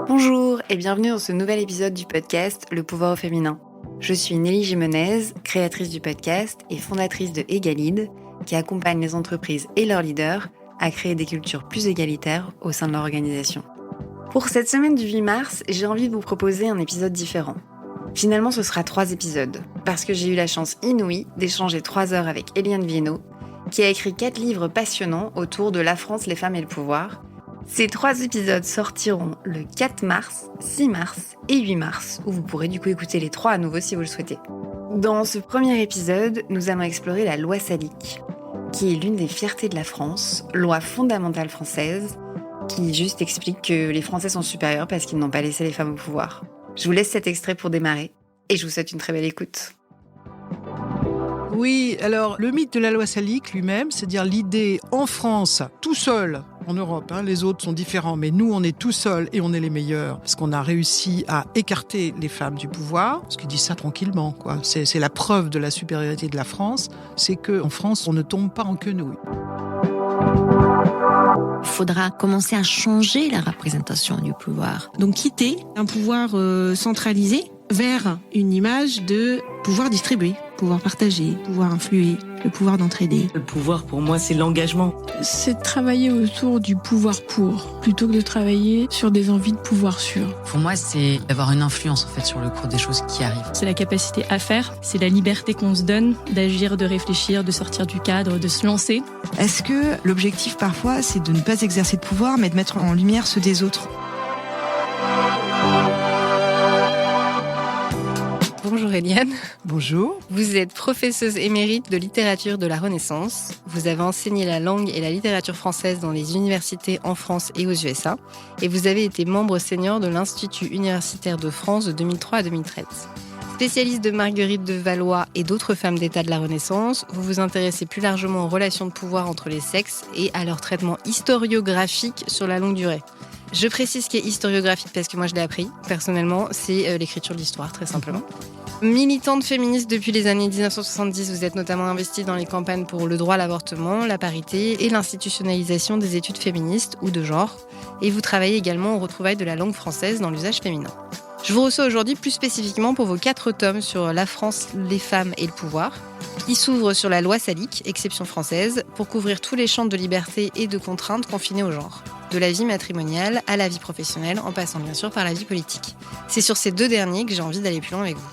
Bonjour et bienvenue dans ce nouvel épisode du podcast Le pouvoir au féminin. Je suis Nelly Jimenez, créatrice du podcast et fondatrice de Egalide, qui accompagne les entreprises et leurs leaders à créer des cultures plus égalitaires au sein de leur organisation. Pour cette semaine du 8 mars, j'ai envie de vous proposer un épisode différent. Finalement, ce sera 3 épisodes, parce que j'ai eu la chance inouïe d'échanger 3 heures avec Eliane Viennot, qui a écrit 4 livres passionnants autour de la France, les femmes et le pouvoir. Ces 3 épisodes sortiront le 4 mars, 6 mars et 8 mars, où vous pourrez du coup écouter les 3 à nouveau si vous le souhaitez. Dans ce premier épisode, nous allons explorer la loi Salic, qui est l'une des fiertés de la France, loi fondamentale française, qui juste explique que les Français sont supérieurs parce qu'ils n'ont pas laissé les femmes au pouvoir. Je vous laisse cet extrait pour démarrer, et je vous souhaite une très belle écoute. Oui, alors le mythe de la loi Salic lui-même, c'est-à-dire l'idée en France, tout seul, en Europe, les autres sont différents, mais nous on est tout seuls et on est les meilleurs, parce qu'on a réussi à écarter les femmes du pouvoir, parce qu'ils disent ça tranquillement, quoi. C'est la preuve de la supériorité de la France, c'est qu'en France on ne tombe pas en quenouille. Il faudra commencer à changer la représentation du pouvoir. Donc quitter un pouvoir centralisé vers une image de pouvoir distribuer, pouvoir partager, pouvoir influer, le pouvoir d'entraider. Le pouvoir, pour moi, c'est l'engagement. C'est de travailler autour du pouvoir pour, plutôt que de travailler sur des envies de pouvoir sur. Pour moi, c'est d'avoir une influence en fait sur le cours des choses qui arrivent. C'est la capacité à faire, c'est la liberté qu'on se donne d'agir, de réfléchir, de sortir du cadre, de se lancer. Est-ce que l'objectif parfois, c'est de ne pas exercer de pouvoir, mais de mettre en lumière ceux des autres ? Bonjour Eliane. Bonjour. Vous êtes professeuse émérite de littérature de la Renaissance. Vous avez enseigné la langue et la littérature française dans les universités en France et aux USA. Et vous avez été membre senior de l'Institut universitaire de France de 2003 à 2013. Spécialiste de Marguerite de Valois et d'autres femmes d'État de la Renaissance, vous vous intéressez plus largement aux relations de pouvoir entre les sexes et à leur traitement historiographique sur la longue durée. Je précise ce qui est historiographique parce que moi je l'ai appris, personnellement, c'est l'écriture de l'histoire, très simplement. Militante féministe depuis les années 1970, vous êtes notamment investie dans les campagnes pour le droit à l'avortement, la parité et l'institutionnalisation des études féministes ou de genre. Et vous travaillez également aux retrouvailles de la langue française dans l'usage féminin. Je vous reçois aujourd'hui plus spécifiquement pour vos 4 tomes sur la France, les femmes et le pouvoir, qui s'ouvrent sur la loi Salic, exception française, pour couvrir tous les champs de liberté et de contraintes confinés au genre. De la vie matrimoniale à la vie professionnelle, en passant bien sûr par la vie politique. C'est sur ces 2 derniers que j'ai envie d'aller plus loin avec vous.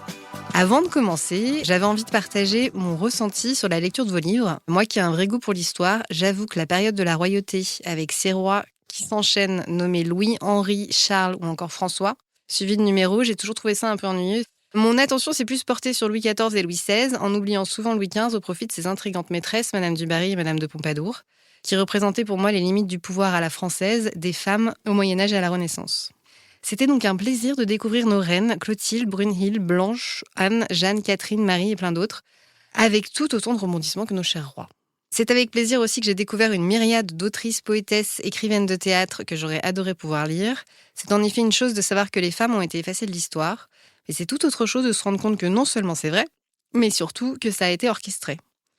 Avant de commencer, j'avais envie de partager mon ressenti sur la lecture de vos livres. Moi qui ai un vrai goût pour l'histoire, j'avoue que la période de la royauté, avec ces rois qui s'enchaînent nommés Louis, Henri, Charles ou encore François, suivi de numéros, j'ai toujours trouvé ça un peu ennuyeux. Mon attention s'est plus portée sur Louis XIV et Louis XVI, en oubliant souvent Louis XV au profit de ses intrigantes maîtresses, Madame du Barry et Madame de Pompadour, qui représentaient pour moi les limites du pouvoir à la française des femmes au Moyen-Âge et à la Renaissance. C'était donc un plaisir de découvrir nos reines, Clotilde, Brunhilde, Blanche, Anne, Jeanne, Catherine, Marie et plein d'autres, avec tout autant de rebondissements que nos chers rois. C'est avec plaisir aussi que j'ai découvert une myriade d'autrices, poétesses, écrivaines de théâtre que j'aurais adoré pouvoir lire. C'est en effet une chose de savoir que les femmes ont été effacées de l'histoire, mais c'est tout autre chose de se rendre compte que non seulement c'est vrai, mais surtout que ça a été orchestré.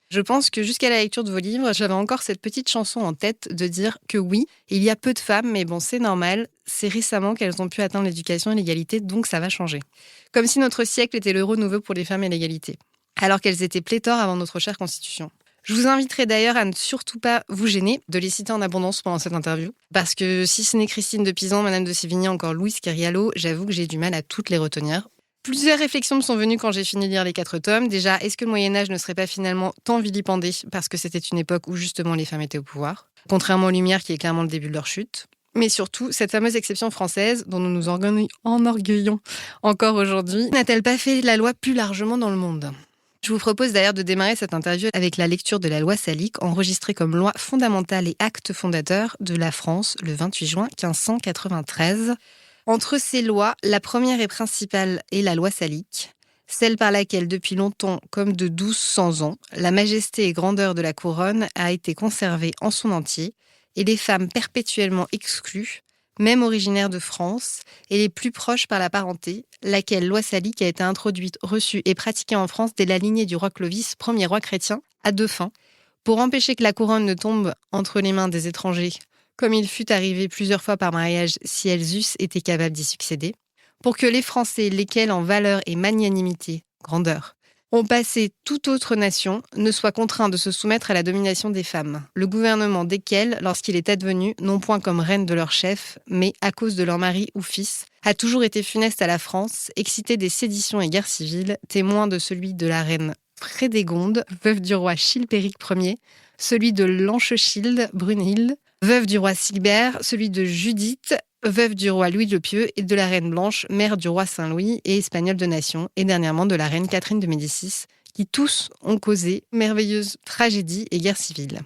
Je pense que jusqu'à la lecture de vos livres, j'avais encore cette petite chanson en tête de dire que oui, il y a peu de femmes, mais bon, c'est normal, c'est récemment qu'elles ont pu atteindre l'éducation et l'égalité, donc ça va changer. Comme si notre siècle était le renouveau pour les femmes et l'égalité, alors qu'elles étaient pléthores avant notre chère Constitution. Je vous inviterai d'ailleurs à ne surtout pas vous gêner de les citer en abondance pendant cette interview, parce que si ce n'est Christine de Pisan, Madame de Sévigné, encore Louise Kerriallo, j'avoue que j'ai du mal à toutes les retenir. Plusieurs réflexions me sont venues quand j'ai fini de lire les 4 tomes. Déjà, est-ce que le Moyen-Âge ne serait pas finalement tant vilipendé parce que c'était une époque où justement les femmes étaient au pouvoir, contrairement aux Lumières qui est clairement le début de leur chute. Mais surtout, cette fameuse exception française dont nous nous enorgueillons encore aujourd'hui, n'a-t-elle pas fait la loi plus largement dans le monde ? Je vous propose d'ailleurs de démarrer cette interview avec la lecture de la loi Salic, enregistrée comme loi fondamentale et acte fondateur de la France le 28 juin 1593. Entre ces lois, la première et principale est la loi Salic, celle par laquelle depuis longtemps, comme de 1200 ans, la majesté et grandeur de la couronne a été conservée en son entier, et les femmes perpétuellement exclues, même originaires de France, et les plus proches par la parenté, laquelle loi Salic a été introduite, reçue et pratiquée en France dès la lignée du roi Clovis, premier roi chrétien, à 2 fins, pour empêcher que la couronne ne tombe entre les mains des étrangers, comme il fut arrivé plusieurs fois par mariage si elles eussent été capables d'y succéder, pour que les Français, lesquels en valeur et magnanimité, grandeur, ont passé toute autre nation, ne soient contraints de se soumettre à la domination des femmes, le gouvernement desquelles, lorsqu'il est advenu, non point comme reine de leur chef, mais à cause de leur mari ou fils, a toujours été funeste à la France, excité des séditions et guerres civiles, témoin de celui de la reine Frédégonde, veuve du roi Chilpéric Ier, celui de Lanchechilde, Brunhilde, veuve du roi Silbert, celui de Judith, veuve du roi Louis le Pieux et de la reine Blanche, mère du roi Saint-Louis et espagnole de nation, et dernièrement de la reine Catherine de Médicis, qui tous ont causé merveilleuses tragédies et guerres civiles.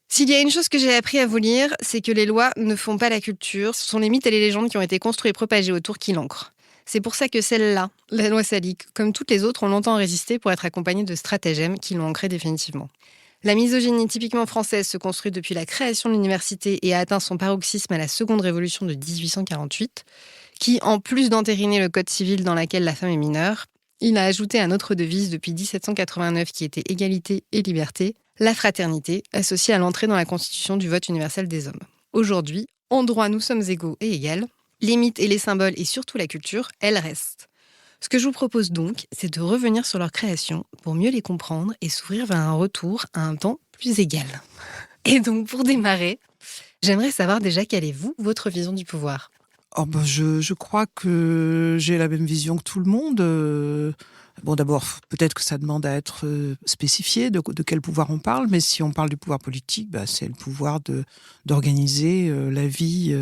S'il y a une chose que j'ai appris à vous lire, c'est que les lois ne font pas la culture, ce sont les mythes et les légendes qui ont été construits et propagés autour qui l'ancrent. C'est pour ça que celle-là, la loi salique, comme toutes les autres, ont longtemps résisté pour être accompagnées de stratagèmes qui l'ont ancrée définitivement. La misogynie typiquement française se construit depuis la création de l'université et a atteint son paroxysme à la seconde révolution de 1848, qui, en plus d'entériner le code civil dans lequel la femme est mineure, il a ajouté un autre devise depuis 1789 qui était égalité et liberté, la fraternité, associée à l'entrée dans la constitution du vote universel des hommes. Aujourd'hui, en droit, nous sommes égaux et égales. Les mythes et les symboles et surtout la culture, elles restent. Ce que je vous propose donc, c'est de revenir sur leur création pour mieux les comprendre et s'ouvrir vers un retour à un temps plus égal. Et donc, pour démarrer, j'aimerais savoir déjà quelle est, votre vision du pouvoir. Je crois que j'ai la même vision que tout le monde. Bon, d'abord, peut-être que ça demande à être spécifié de quel pouvoir on parle, mais si on parle du pouvoir politique, c'est le pouvoir d'organiser la vie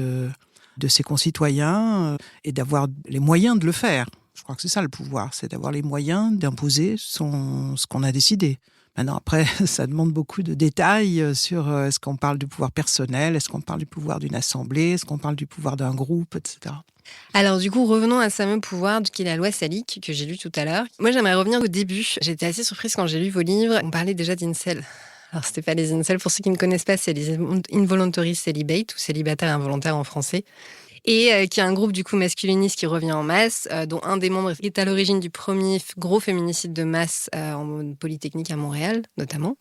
de ses concitoyens et d'avoir les moyens de le faire. Je crois que c'est ça le pouvoir, c'est d'avoir les moyens d'imposer ce qu'on a décidé. Maintenant, après, ça demande beaucoup de détails sur est-ce qu'on parle du pouvoir personnel, est-ce qu'on parle du pouvoir d'une assemblée, est-ce qu'on parle du pouvoir d'un groupe, etc. Alors du coup, revenons à ce fameux pouvoir qui est la loi salique que j'ai lu tout à l'heure. Moi, j'aimerais revenir au début. J'étais assez surprise quand j'ai lu vos livres. On parlait déjà d'incel. Alors, c'était pas les incels. Pour ceux qui ne connaissent pas, c'est les involuntary celibate ou célibataires involontaires en français. Et qui est un groupe du coup masculiniste qui revient en masse, dont un des membres est à l'origine du premier gros féminicide de masse en Polytechnique à Montréal, notamment.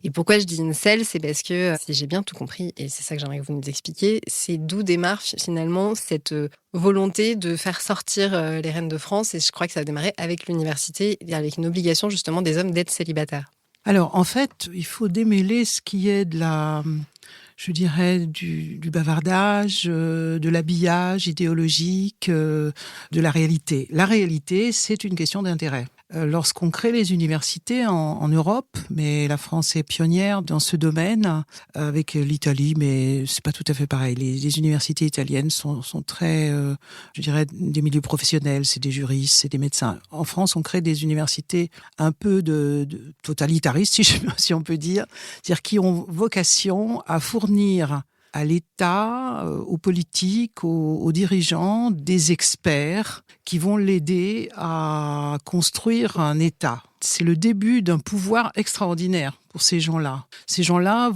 Et pourquoi je dis incel, c'est parce que, si j'ai bien tout compris, et c'est ça que j'aimerais que vous nous expliquiez, c'est d'où démarre finalement cette volonté de faire sortir les reines de France, et je crois que ça a démarré avec l'université, avec une obligation justement des hommes d'être célibataires. Alors, en fait, il faut démêler ce qui est de la... je dirais, du bavardage, de l'habillage idéologique, de la réalité. La réalité, c'est une question d'intérêt. Lorsqu'on crée les universités en Europe, mais la France est pionnière dans ce domaine, avec l'Italie, mais c'est pas tout à fait pareil. Les universités italiennes sont très, je dirais, des milieux professionnels, c'est des juristes, c'est des médecins. En France, on crée des universités un peu de totalitaristes, si on peut dire, c'est-à-dire qui ont vocation à fournir à l'État, aux politiques, aux dirigeants, des experts qui vont l'aider à construire un État. C'est le début d'un pouvoir extraordinaire pour ces gens-là. Ces gens-là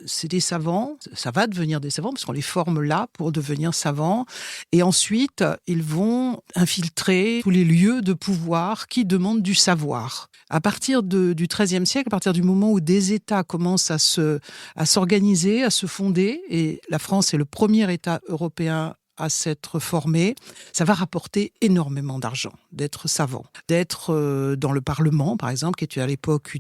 c'est des savants, ça va devenir des savants parce qu'on les forme là pour devenir savants. Et ensuite, ils vont infiltrer tous les lieux de pouvoir qui demandent du savoir. À partir du XIIIe siècle, à partir du moment où des États commencent à s'organiser, à se fonder, et la France est le premier État européen à s'être formé, ça va rapporter énormément d'argent, d'être savant, d'être dans le Parlement, par exemple, qui était à l'époque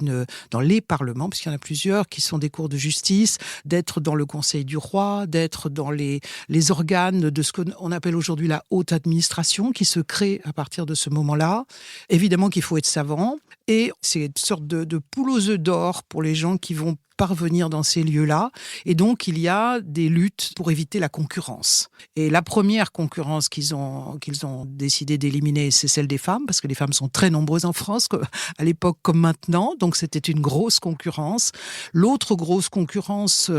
dans les parlements, puisqu'il y en a plusieurs qui sont des cours de justice, d'être dans le Conseil du roi, d'être dans les organes de ce qu'on appelle aujourd'hui la haute administration, qui se crée à partir de ce moment-là. Évidemment qu'il faut être savant, et c'est une sorte de poule aux œufs d'or pour les gens qui vont parvenir dans ces lieux-là. Et donc, il y a des luttes pour éviter la concurrence. Et la première concurrence qu'ils ont décidé d'éliminer, c'est celle des femmes, parce que les femmes sont très nombreuses en France, à l'époque comme maintenant. Donc, c'était une grosse concurrence. L'autre grosse concurrence,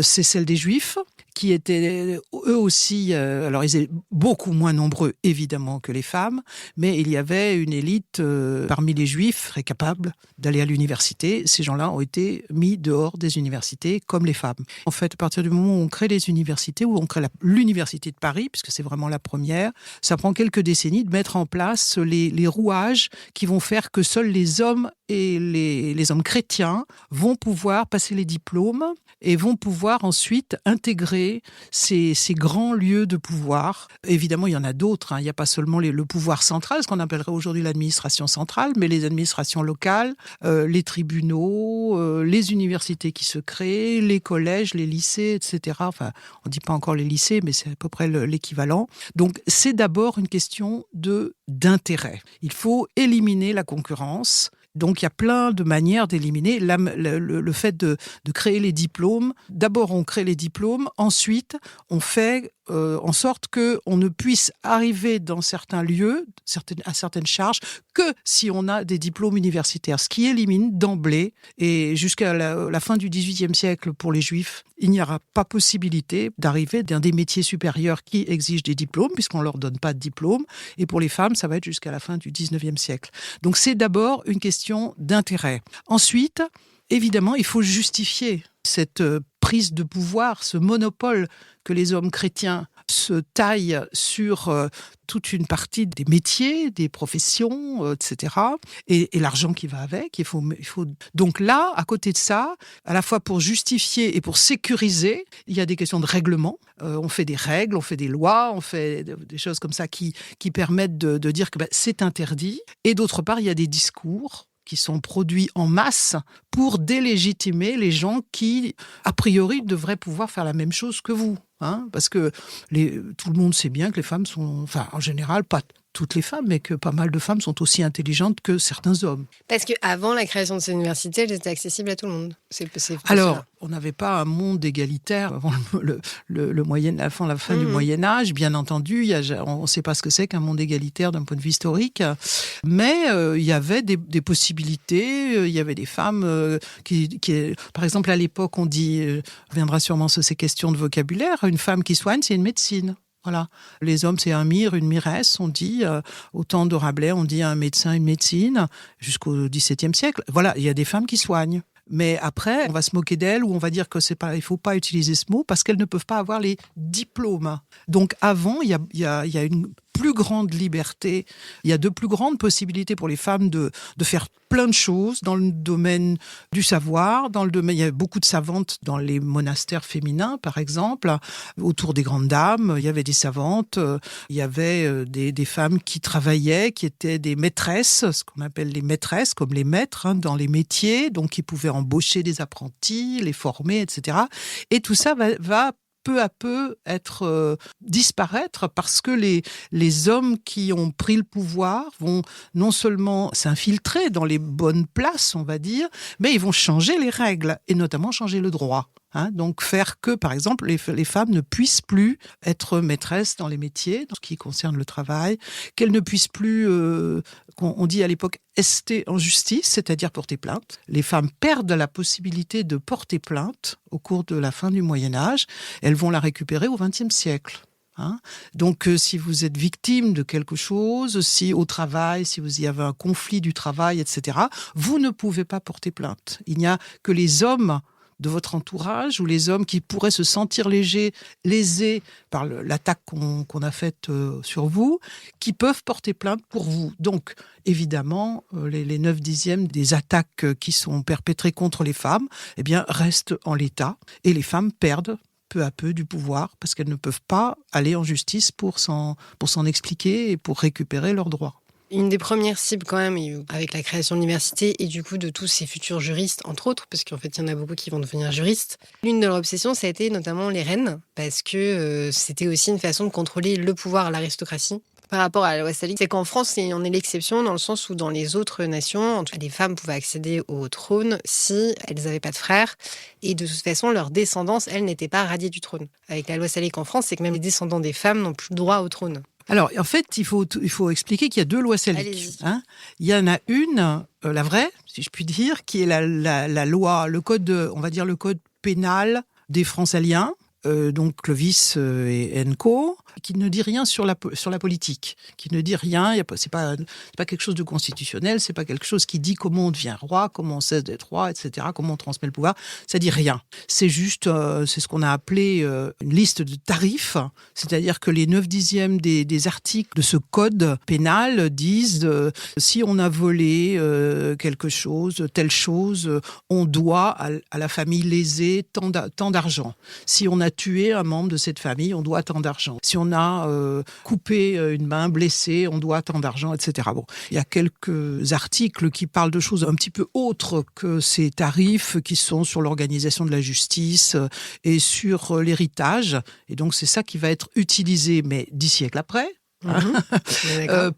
c'est celle des Juifs, qui étaient eux aussi, alors ils étaient beaucoup moins nombreux évidemment que les femmes, mais il y avait une élite parmi les Juifs très capable d'aller à l'université. Ces gens-là ont été mis dehors des universités comme les femmes. En fait, à partir du moment où on crée les universités, où on crée l'université de Paris, puisque c'est vraiment la première, ça prend quelques décennies de mettre en place les rouages qui vont faire que seuls les hommes et les hommes chrétiens vont pouvoir passer les diplômes et vont pouvoir ensuite intégrer ces grands lieux de pouvoir. Évidemment, il y en a d'autres. Il n'y a pas seulement le pouvoir central, ce qu'on appellerait aujourd'hui l'administration centrale, mais les administrations locales, les tribunaux, les universités qui se créent, les collèges, les lycées, etc. Enfin, on ne dit pas encore les lycées, mais c'est à peu près l'équivalent. Donc, c'est d'abord une question d'intérêt. Il faut éliminer la concurrence. Donc, il y a plein de manières d'éliminer le fait de créer les diplômes. D'abord, on crée les diplômes. Ensuite, on fait en sorte qu'on ne puisse arriver dans certains lieux, à certaines charges, que si on a des diplômes universitaires. Ce qui élimine d'emblée, et jusqu'à la fin du XVIIIe siècle pour les Juifs, il n'y aura pas possibilité d'arriver dans des métiers supérieurs qui exigent des diplômes, puisqu'on ne leur donne pas de diplôme. Et pour les femmes, ça va être jusqu'à la fin du XIXe siècle. Donc, c'est d'abord une question d'intérêt. Ensuite, évidemment, il faut justifier cette prise de pouvoir, ce monopole que les hommes chrétiens se taillent sur toute une partie des métiers, des professions, etc. Et l'argent qui va avec. Il faut... Donc là, à côté de ça, à la fois pour justifier et pour sécuriser, il y a des questions de règlement. On fait des règles, on fait des lois, on fait des choses comme ça qui permettent de dire que c'est interdit. Et d'autre part, il y a des discours qui sont produits en masse pour délégitimer les gens qui, a priori, devraient pouvoir faire la même chose que vous. Parce que tout le monde sait bien que les femmes sont, enfin, en général, pas toutes les femmes, mais que pas mal de femmes sont aussi intelligentes que certains hommes. Parce qu'avant la création de ces universités, elles étaient accessibles à tout le monde. Alors, on n'avait pas un monde égalitaire avant la fin du Moyen-Âge, bien entendu. On ne sait pas ce que c'est qu'un monde égalitaire d'un point de vue historique. Mais il y avait des possibilités. Il y avait des femmes qui par exemple, à l'époque, on dit, on reviendra sûrement sur ces questions de vocabulaire, une femme qui soigne, c'est une médecine. Voilà. Les hommes, c'est un mire, une miresse, on dit. Au temps de Rabelais, on dit un médecin, une médecine, jusqu'au XVIIe siècle. Voilà, il y a des femmes qui soignent. Mais après, on va se moquer d'elles ou on va dire que il faut pas utiliser ce mot parce qu'elles ne peuvent pas avoir les diplômes. Donc avant, il y a une plus grande liberté, il y a de plus grandes possibilités pour les femmes de faire plein de choses dans le domaine du savoir, il y a beaucoup de savantes dans les monastères féminins, par exemple, autour des grandes dames, il y avait des savantes, il y avait des femmes qui travaillaient, qui étaient des maîtresses, ce qu'on appelle les maîtresses, comme les maîtres dans les métiers, donc qui pouvaient embaucher des apprentis, les former, etc. Et tout ça va peu à peu disparaître parce que les hommes qui ont pris le pouvoir vont non seulement s'infiltrer dans les bonnes places, on va dire, mais ils vont changer les règles et notamment changer le droit. Donc faire que, par exemple, les femmes ne puissent plus être maîtresses dans les métiers, dans ce qui concerne le travail, qu'elles ne puissent plus, on dit à l'époque, ester en justice, c'est-à-dire porter plainte. Les femmes perdent la possibilité de porter plainte au cours de la fin du Moyen-Âge. Elles vont la récupérer au XXe siècle. Donc, si vous êtes victime de quelque chose, si au travail, si vous y avez un conflit du travail, etc., vous ne pouvez pas porter plainte. Il n'y a que les hommes de votre entourage ou les hommes qui pourraient se sentir lésés par l'attaque qu'on a faite sur vous, qui peuvent porter plainte pour vous. Donc, évidemment, les 9/10 des attaques qui sont perpétrées contre les femmes, restent en l'état et les femmes perdent peu à peu du pouvoir parce qu'elles ne peuvent pas aller en justice pour s'en expliquer et pour récupérer leurs droits. Une des premières cibles quand même, avec la création de l'université et du coup de tous ces futurs juristes, entre autres, parce qu'en fait il y en a beaucoup qui vont devenir juristes. L'une de leurs obsessions, ça a été notamment les reines, parce que c'était aussi une façon de contrôler le pouvoir, l'aristocratie. Par rapport à la loi Salique, c'est qu'en France, on est l'exception dans le sens où dans les autres nations, en tout cas, les femmes pouvaient accéder au trône si elles n'avaient pas de frères. Et de toute façon, leur descendance, elle, n'était pas radiée du trône. Avec la loi Salique en France, c'est que même les descendants des femmes n'ont plus le droit au trône. Alors, en fait, il faut expliquer qu'il y a deux lois saliques. Il y en a une, la vraie, si je puis dire, qui est la loi, le code, on va dire le code pénal des Franciliens, donc Clovis et Co. qui ne dit rien sur la politique, qui ne dit rien. C'est pas quelque chose de constitutionnel, c'est pas quelque chose qui dit comment on devient roi, comment on cesse d'être roi, etc., comment on transmet le pouvoir. Ça dit rien. C'est juste, c'est ce qu'on a appelé une liste de tarifs, c'est-à-dire que les 9/10 des articles de ce code pénal disent si on a volé quelque chose, telle chose, on doit à la famille lésée tant d'argent. Si on a tué un membre de cette famille, on doit tant d'argent. Si on a coupé une main blessée, on doit tant d'argent, etc. Bon, il y a quelques articles qui parlent de choses un petit peu autres que ces tarifs qui sont sur l'organisation de la justice et sur l'héritage. Et donc, c'est ça qui va être utilisé, mais 10 siècles après,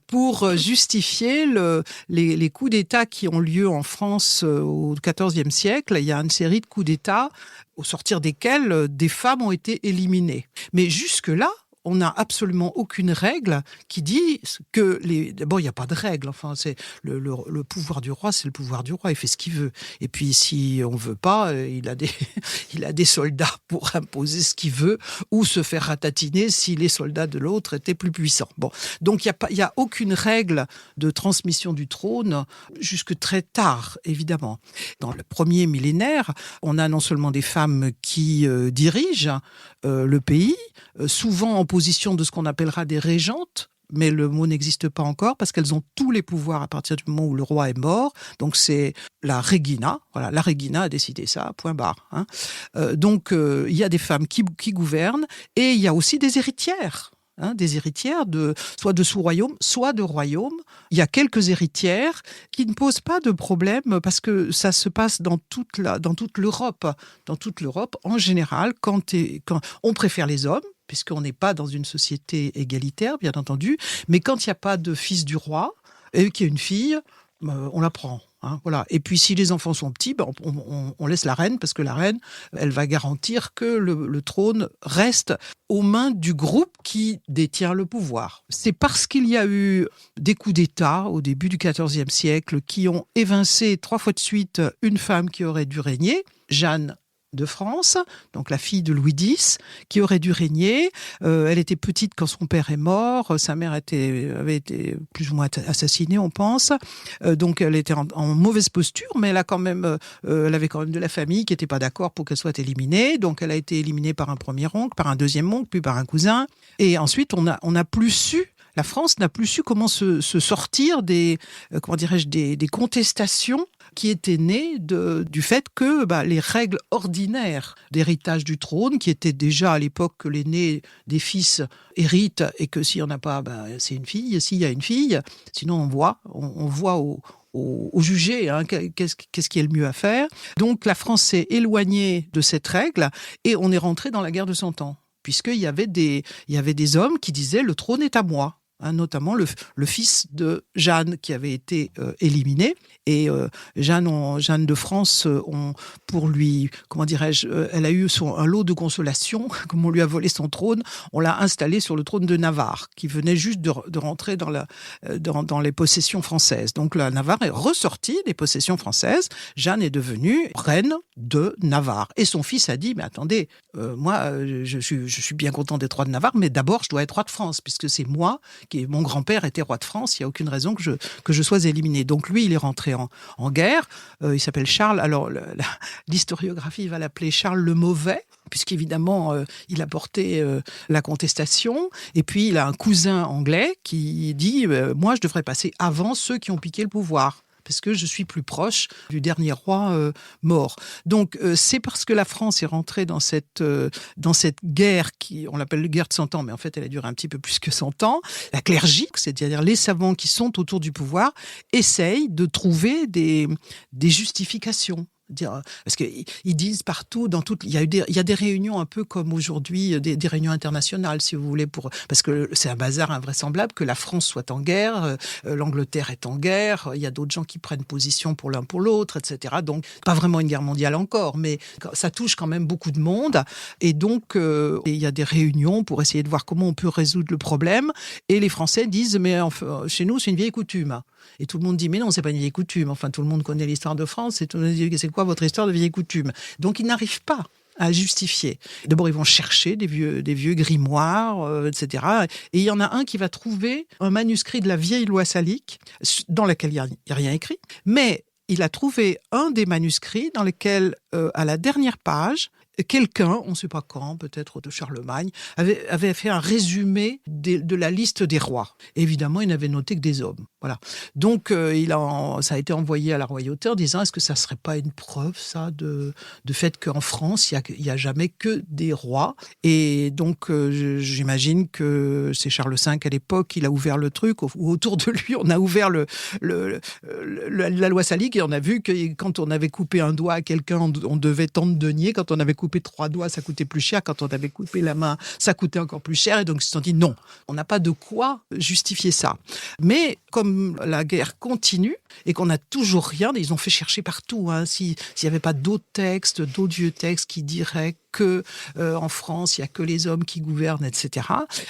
pour justifier les coups d'État qui ont lieu en France au XIVe siècle. Il y a une série de coups d'État au sortir desquels des femmes ont été éliminées. Mais jusque-là, on n'a absolument aucune règle qui dit que D'abord, il n'y a pas de règle. Enfin, c'est le pouvoir du roi, c'est le pouvoir du roi. Il fait ce qu'il veut. Et puis, si on veut pas, il a des soldats pour imposer ce qu'il veut ou se faire ratatiner si les soldats de l'autre étaient plus puissants. Bon, donc il y a aucune règle de transmission du trône jusque très tard, évidemment. Dans le premier millénaire, on a non seulement des femmes qui dirigent le pays, souvent en position de ce qu'on appellera des régentes, mais le mot n'existe pas encore parce qu'elles ont tous les pouvoirs à partir du moment où le roi est mort. Donc c'est la Regina. Voilà, la Regina a décidé ça, point barre. Donc il y a des femmes qui gouvernent et il y a aussi des héritières. Des héritières soit de sous-royaume, soit de royaume. Il y a quelques héritières qui ne posent pas de problème parce que ça se passe dans toute l'Europe. Dans toute l'Europe, en général, quand on préfère les hommes, puisqu'on n'est pas dans une société égalitaire, bien entendu, mais quand il n'y a pas de fils du roi et qu'il y a une fille, on la prend. Voilà. Et puis, si les enfants sont petits, on laisse la reine, parce que la reine, elle va garantir que le trône reste aux mains du groupe qui détient le pouvoir. C'est parce qu'il y a eu des coups d'État au début du XIVe siècle qui ont évincé 3 fois de suite une femme qui aurait dû régner, Jeanne de France, donc la fille de Louis X, qui aurait dû régner. Elle était petite quand son père est mort. Sa mère avait été plus ou moins assassinée, on pense. Donc elle était en mauvaise posture, mais elle avait quand même de la famille qui n'était pas d'accord pour qu'elle soit éliminée. Donc elle a été éliminée par un premier oncle, par un deuxième oncle, puis par un cousin. Et ensuite, la France n'a plus su comment se sortir des contestations qui étaient nées du fait que les règles ordinaires d'héritage du trône, qui étaient déjà à l'époque que l'aîné des fils hérite et que s'il n'y en a pas, c'est une fille. S'il y a une fille, sinon on voit au jugé qu'est-ce qui est le mieux à faire. Donc la France s'est éloignée de cette règle et on est rentré dans la guerre de 100 ans, puisqu'il y avait des hommes qui disaient « le trône est à moi ». Notamment le fils de Jeanne qui avait été éliminé. Et Jeanne de France, pour lui, elle a eu un lot de consolation, comme on lui a volé son trône, on l'a installée sur le trône de Navarre, qui venait juste de rentrer dans les possessions françaises. Donc la Navarre est ressortie des possessions françaises, Jeanne est devenue reine de Navarre. Et son fils a dit, mais attendez, moi je suis bien content d'être roi de Navarre, mais d'abord je dois être roi de France, puisque c'est moi mon grand-père était roi de France, il n'y a aucune raison que je sois éliminé. Donc lui, il est rentré en guerre, il s'appelle Charles, alors l'historiographie va l'appeler Charles le Mauvais, puisqu'évidemment, il a porté la contestation, et puis il a un cousin anglais qui dit « moi, je devrais passer avant ceux qui ont piqué le pouvoir ». Parce que je suis plus proche du dernier roi mort. Donc, c'est parce que la France est rentrée dans cette guerre, on l'appelle guerre de 100 ans, mais en fait, elle a duré un petit peu plus que 100 ans. La clergie, c'est-à-dire les savants qui sont autour du pouvoir, essayent de trouver des justifications. Parce qu'ils disent partout, il y a des réunions un peu comme aujourd'hui, des réunions internationales, si vous voulez, parce que c'est un bazar invraisemblable que la France soit en guerre, l'Angleterre est en guerre, il y a d'autres gens qui prennent position pour l'un pour l'autre, etc. Donc, pas vraiment une guerre mondiale encore, mais ça touche quand même beaucoup de monde. Et donc, il y a des réunions pour essayer de voir comment on peut résoudre le problème. Et les Français disent, mais chez nous, c'est une vieille coutume. Et tout le monde dit, mais non, c'est pas une vieille coutume. Enfin, tout le monde connaît l'histoire de France et tout le monde dit, c'est quoi votre histoire de vieille coutume? Donc, ils n'arrivent pas à justifier. D'abord, ils vont chercher des vieux grimoires, etc. Et il y en a un qui va trouver un manuscrit de la vieille loi salique, dans laquelle il n'y a rien écrit, mais il a trouvé un des manuscrits dans lequel, à la dernière page, quelqu'un, on ne sait pas quand, peut-être de Charlemagne, avait fait un résumé de la liste des rois. Et évidemment, il n'avait noté que des hommes. Voilà. Donc, ça a été envoyé à la royauté en disant, est-ce que ça ne serait pas une preuve, ça, de fait qu'en France, il y a jamais que des rois. Et donc, j'imagine que c'est Charles V à l'époque, il a ouvert le truc, ou autour de lui, on a ouvert la loi salique, et on a vu que quand on avait coupé un doigt à quelqu'un, on devait tant de deniers. Quand on avait coupé 3 doigts, ça coûtait plus cher. Quand on avait coupé la main, ça coûtait encore plus cher. Et donc, ils se sont dit, non, on n'a pas de quoi justifier ça. Mais comme la guerre continue et qu'on n'a toujours rien, ils ont fait chercher partout. S'il n'y avait pas d'autres vieux textes qui diraient que en France, il n'y a que les hommes qui gouvernent, etc.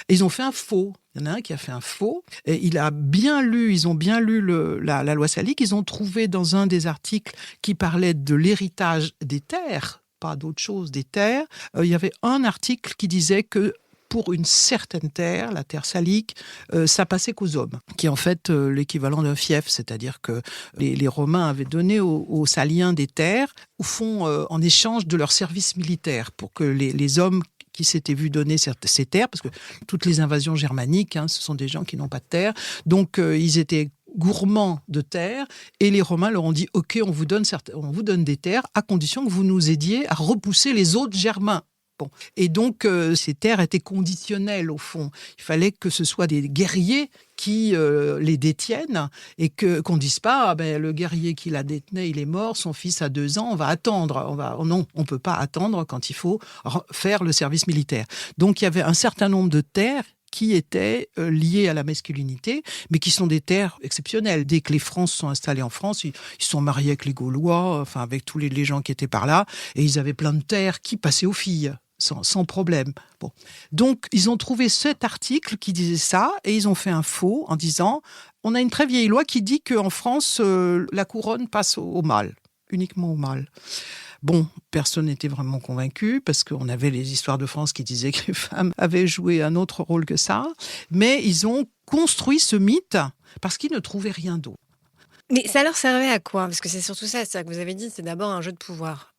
Et ils ont fait un faux. Il y en a un qui a fait un faux. Et ils ont bien lu la loi salique. Ils ont trouvé dans un des articles qui parlait de l'héritage des terres, pas d'autre chose, des terres. Il y avait un article qui disait que pour une certaine terre, la terre salique, ça passait qu'aux hommes, qui est en fait l'équivalent d'un fief, c'est-à-dire que les Romains avaient donné aux Saliens des terres, au fond, en échange de leur service militaire, pour que les hommes qui s'étaient vus donner ces terres, parce que toutes les invasions germaniques, ce sont des gens qui n'ont pas de terre, donc ils étaient gourmands de terre, et les Romains leur ont dit « Ok, on vous donne des terres, à condition que vous nous aidiez à repousser les autres Germains. » Bon. Et donc, ces terres étaient conditionnelles, au fond. Il fallait que ce soit des guerriers qui les détiennent et qu'on ne dise pas le guerrier qui la détenait, il est mort, son fils a 2 ans, on va attendre. Non, on ne peut pas attendre quand il faut faire le service militaire. Donc, il y avait un certain nombre de terres qui étaient liées à la masculinité, mais qui sont des terres exceptionnelles. Dès que les Francs se sont installés en France, ils se sont mariés avec les Gaulois, enfin avec tous les gens qui étaient par là, et ils avaient plein de terres qui passaient aux filles. Sans problème. Bon. Donc, ils ont trouvé cet article qui disait ça et ils ont fait un faux en disant on a une très vieille loi qui dit qu'en France, la couronne passe au mâle, uniquement au mâle. Bon, personne n'était vraiment convaincu parce qu'on avait les histoires de France qui disaient que les femmes avaient joué un autre rôle que ça, mais ils ont construit ce mythe parce qu'ils ne trouvaient rien d'autre. Mais ça leur servait à quoi? Parce que c'est surtout ça, c'est-à-dire que vous avez dit c'est d'abord un jeu de pouvoir.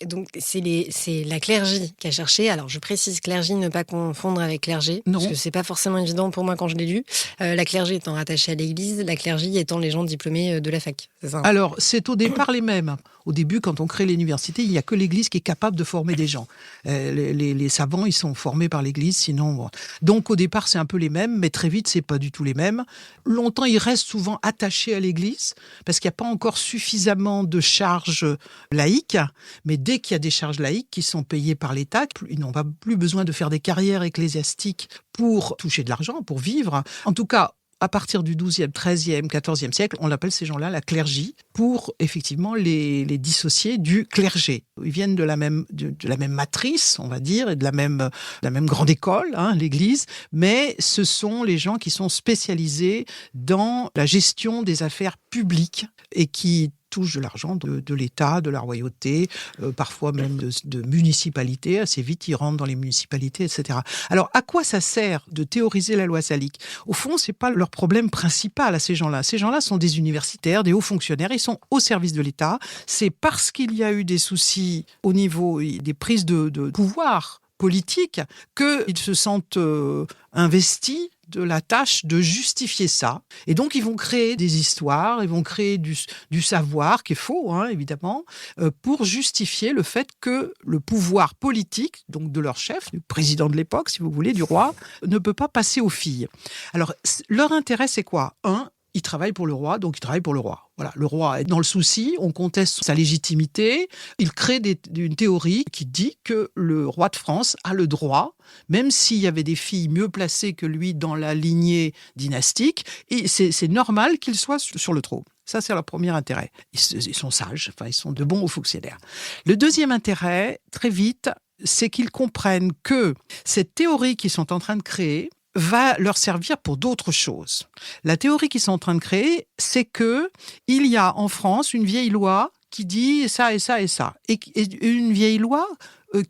Donc c'est la clergie qui a cherché. Alors je précise clergie, ne pas confondre avec clergé, Non. parce que c'est pas forcément évident pour moi quand je l'ai lu. La clergie étant rattachée à l'Église, la clergie étant les gens diplômés de la fac. C'est ça? Alors, c'est au départ les mêmes. Au début, quand on crée l'université, il n'y a que l'Église qui est capable de former des gens. Les savants, ils sont formés par l'Église, sinon... Bon. Donc, au départ, c'est un peu les mêmes, mais très vite, c'est pas du tout les mêmes. Longtemps, ils restent souvent attachés à l'Église, parce qu'il n'y a pas encore suffisamment de charges laïques. Mais dès qu'il y a des charges laïques qui sont payées par l'État, ils n'ont pas plus besoin de faire des carrières ecclésiastiques pour toucher de l'argent, pour vivre. En tout cas, à partir du XIIe, XIIIe, XIVe siècle, on appelle ces gens-là la clergie, pour effectivement les dissocier du clergé. Ils viennent de la même matrice, on va dire, et de la même grande école, l'Église, mais ce sont les gens qui sont spécialisés dans la gestion des affaires publiques et qui touchent de l'argent de l'État, de la royauté, parfois même de municipalités. Assez vite, ils rentrent dans les municipalités, etc. Alors, à quoi ça sert de théoriser la loi salique? Au fond, c'est pas leur problème principal à ces gens-là. Ces gens-là sont des universitaires, des hauts fonctionnaires, ils sont au service de l'État. C'est parce qu'il y a eu des soucis au niveau des prises de pouvoir politique qu'ils se sentent investis de la tâche de justifier ça. Et donc, ils vont créer des histoires, ils vont créer du savoir, qui est faux, évidemment, pour justifier le fait que le pouvoir politique, donc de leur chef, du président de l'époque, si vous voulez, du roi, ne peut pas passer aux filles. Alors, leur intérêt, c'est quoi? Ils travaillent pour le roi, donc ils travaillent pour le roi. Voilà, le roi est dans le souci, on conteste sa légitimité. Il crée une théorie qui dit que le roi de France a le droit, même s'il y avait des filles mieux placées que lui dans la lignée dynastique, et c'est normal qu'il soit sur le trône. Ça, c'est leur premier intérêt. Ils sont sages, ils sont de bons hauts fonctionnaires. Le deuxième intérêt, très vite, c'est qu'ils comprennent que cette théorie qu'ils sont en train de créer va leur servir pour d'autres choses. La théorie qu'ils sont en train de créer, c'est que il y a en France une vieille loi qui dit ça et ça et ça. Et une vieille loi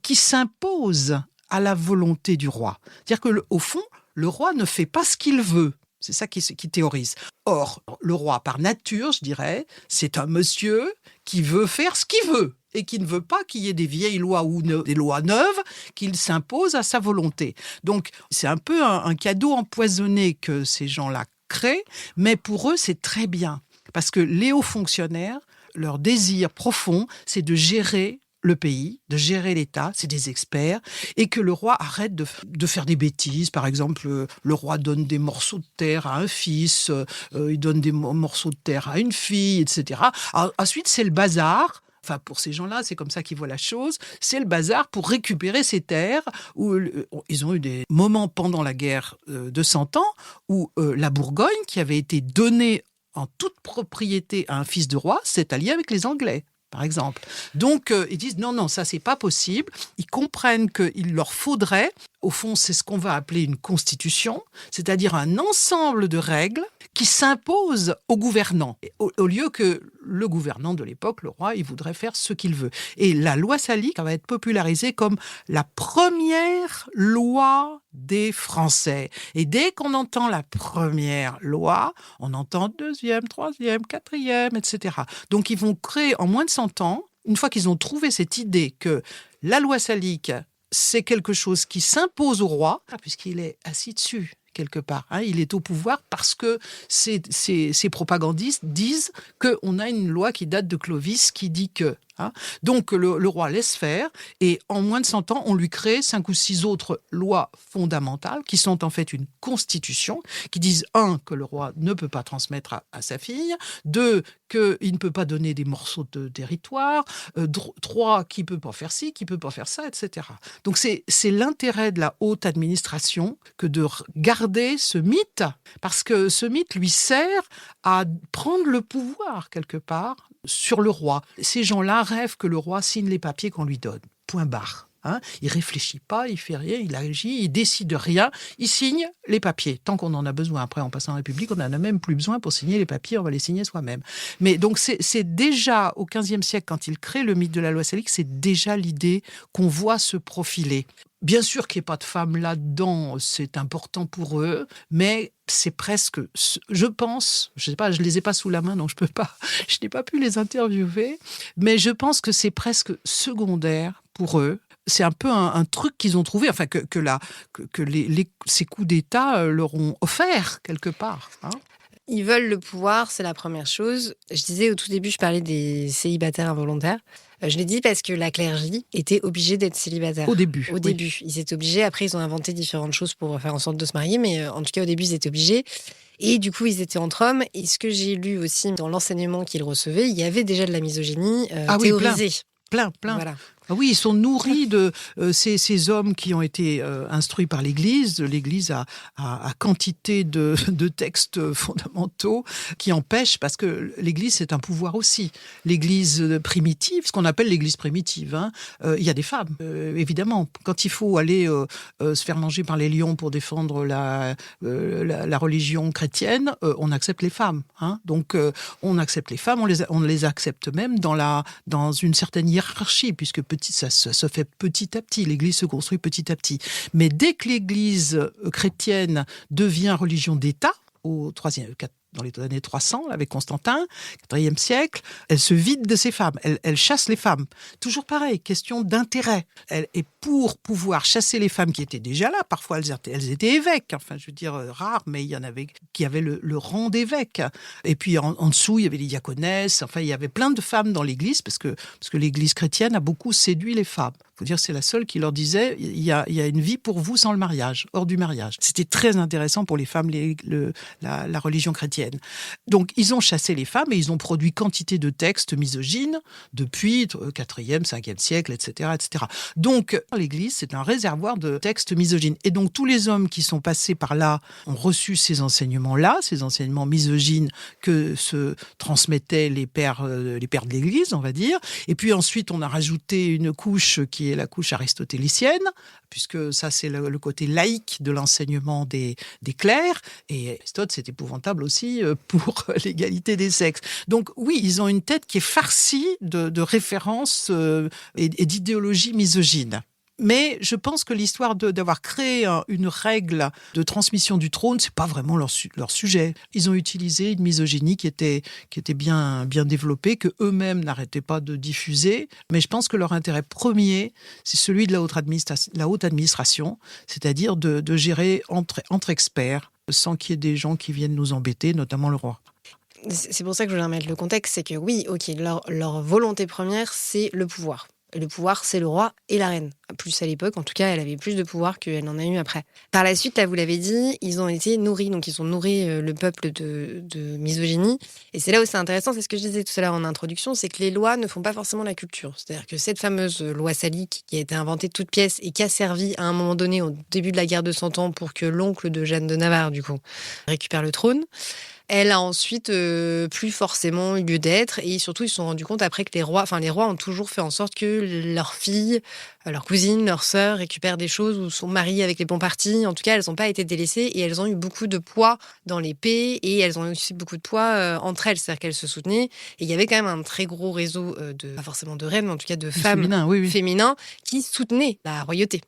qui s'impose à la volonté du roi. C'est-à-dire que, au fond, le roi ne fait pas ce qu'il veut. C'est ça qui théorise. Or, le roi, par nature, je dirais, c'est un monsieur qui veut faire ce qu'il veut et qui ne veut pas qu'il y ait des vieilles lois ou des lois neuves qu'il s'impose à sa volonté. Donc, c'est un peu un cadeau empoisonné que ces gens-là créent, mais pour eux, c'est très bien. Parce que les hauts fonctionnaires, leur désir profond, c'est de gérer le pays, de gérer l'État, c'est des experts, et que le roi arrête de faire des bêtises. Par exemple, le roi donne des morceaux de terre à un fils, il donne des morceaux de terre à une fille, etc. Ensuite, c'est le bazar. Enfin, pour ces gens-là, c'est comme ça qu'ils voient la chose. C'est le bazar pour récupérer ces terres. Où ils ont eu des moments pendant la guerre de 100 ans où la Bourgogne, qui avait été donnée en toute propriété à un fils de roi, s'est alliée avec les Anglais, par exemple. Donc, ils disent non, ça, c'est pas possible. Ils comprennent qu'il leur faudrait, au fond, c'est ce qu'on va appeler une constitution, c'est-à-dire un ensemble de règles qui s'imposent aux gouvernants. Au lieu que le gouvernant de l'époque, le roi, il voudrait faire ce qu'il veut. Et la loi salique va être popularisée comme la première loi des Français. Et dès qu'on entend la première loi, on entend deuxième, troisième, quatrième, etc. Donc ils vont créer en moins de 100 ans, une fois qu'ils ont trouvé cette idée que la loi salique, c'est quelque chose qui s'impose au roi, puisqu'il est assis dessus quelque part. Il est au pouvoir parce que ces propagandistes disent qu'on a une loi qui date de Clovis qui dit que... Donc le roi laisse faire et en moins de 100 ans, on lui crée 5 ou 6 autres lois fondamentales qui sont en fait une constitution qui disent 1. Que le roi ne peut pas transmettre à sa fille, 2. Qu'il ne peut pas donner des morceaux de territoire, 3. Qu'il ne peut pas faire ci, qu'il ne peut pas faire ça, etc. Donc c'est l'intérêt de la haute administration que de garder ce mythe, parce que ce mythe lui sert à prendre le pouvoir quelque part sur le roi. Ces gens-là rêvent que le roi signe les papiers qu'on lui donne. Point barre. Il réfléchit pas, il fait rien, il agit, il décide rien, il signe les papiers. Tant qu'on en a besoin. Après, en passant en République, on n'en a même plus besoin pour signer les papiers, on va les signer soi-même. Mais donc, c'est déjà au XVe siècle, quand il crée le mythe de la loi salique, c'est déjà l'idée qu'on voit se profiler. Bien sûr qu'il n'y ait pas de femmes là-dedans, c'est important pour eux, mais c'est presque, je pense, je sais pas, je les ai pas sous la main, donc je n'ai pas pu les interviewer, mais je pense que c'est presque secondaire pour eux. C'est un peu un truc qu'ils ont trouvé, enfin que ces coups d'État leur ont offert quelque part. Ils veulent le pouvoir, c'est la première chose. Je disais au tout début, je parlais des célibataires involontaires. Je l'ai dit parce que la clergie était obligée d'être célibataire. Au début. Ils étaient obligés. Après, ils ont inventé différentes choses pour faire en sorte de se marier. Mais en tout cas, au début, ils étaient obligés. Et du coup, ils étaient entre hommes. Et ce que j'ai lu aussi dans l'enseignement qu'ils recevaient, il y avait déjà de la misogynie théorisée. Plein. Voilà. Oui, ils sont nourris de ces hommes qui ont été instruits par l'Église. L'Église a quantité de textes fondamentaux qui empêchent, parce que l'Église, c'est un pouvoir aussi. L'Église primitive, ce qu'on appelle l'Église primitive, il y a des femmes, évidemment. Quand il faut aller se faire manger par les lions pour défendre la religion chrétienne, on accepte les femmes. Donc, on accepte les femmes, on les accepte même dans une certaine hiérarchie, puisque ça se fait petit à petit, l'Église se construit petit à petit. Mais dès que l'Église chrétienne devient religion d'État, dans les années 300, avec Constantin, 4e siècle, elle se vide de ses femmes, elle chasse les femmes. Toujours pareil, question d'intérêt. Et pour pouvoir chasser les femmes qui étaient déjà là, parfois elles étaient évêques, enfin je veux dire rares, mais il y en avait qui avaient le rang d'évêque. Et puis en dessous, il y avait les diaconesses, enfin il y avait plein de femmes dans l'Église, parce que l'Église chrétienne a beaucoup séduit les femmes. Il faut dire, c'est la seule qui leur disait il y a une vie pour vous sans le mariage, hors du mariage. C'était très intéressant pour les femmes, la religion chrétienne. Donc, ils ont chassé les femmes et ils ont produit quantité de textes misogynes depuis 4e, 5e siècle, etc., etc. Donc, l'Église, c'est un réservoir de textes misogynes. Et donc, tous les hommes qui sont passés par là ont reçu ces enseignements-là, ces enseignements misogynes que se transmettaient les pères de l'Église, on va dire. Et puis ensuite, on a rajouté une couche qui est la couche aristotélicienne, puisque ça, c'est le côté laïque de l'enseignement des clercs. Et Aristote, c'est épouvantable aussi. aussi pour l'égalité des sexes. Donc oui, ils ont une tête qui est farcie de références et d'idéologies misogynes. Mais je pense que l'histoire d'avoir créé une règle de transmission du trône, c'est pas vraiment leur sujet. Ils ont utilisé une misogynie qui était bien développée, que eux-mêmes n'arrêtaient pas de diffuser. Mais je pense que leur intérêt premier, c'est celui de la haute administration, c'est-à-dire de gérer entre experts, sans qu'il y ait des gens qui viennent nous embêter, notamment le roi. C'est pour ça que je voulais remettre le contexte, c'est que oui, ok, leur volonté première, c'est le pouvoir. Le pouvoir, c'est le roi et la reine. Plus à l'époque, en tout cas, elle avait plus de pouvoir qu'elle n'en a eu après. Par la suite, là, vous l'avez dit, ils ont été nourris. Donc, ils ont nourri le peuple de misogynie. Et c'est là où c'est intéressant, c'est ce que je disais tout à l'heure en introduction, c'est que les lois ne font pas forcément la culture. C'est-à-dire que cette fameuse loi salique qui a été inventée de toutes pièces et qui a servi à un moment donné, au début de la guerre de 100 ans, pour que l'oncle de Jeanne de Navarre, du coup, récupère le trône, elle a ensuite plus forcément eu lieu d'être, et surtout ils se sont rendus compte après que les rois ont toujours fait en sorte que leurs filles, leurs cousines, leurs sœurs récupèrent des choses ou sont mariées avec les bons partis. En tout cas, elles n'ont pas été délaissées et elles ont eu beaucoup de poids dans l'épée et elles ont aussi beaucoup de poids entre elles, c'est-à-dire qu'elles se soutenaient. Et il y avait quand même un très gros réseau pas forcément de reines, mais en tout cas de femmes féminins qui soutenaient la royauté.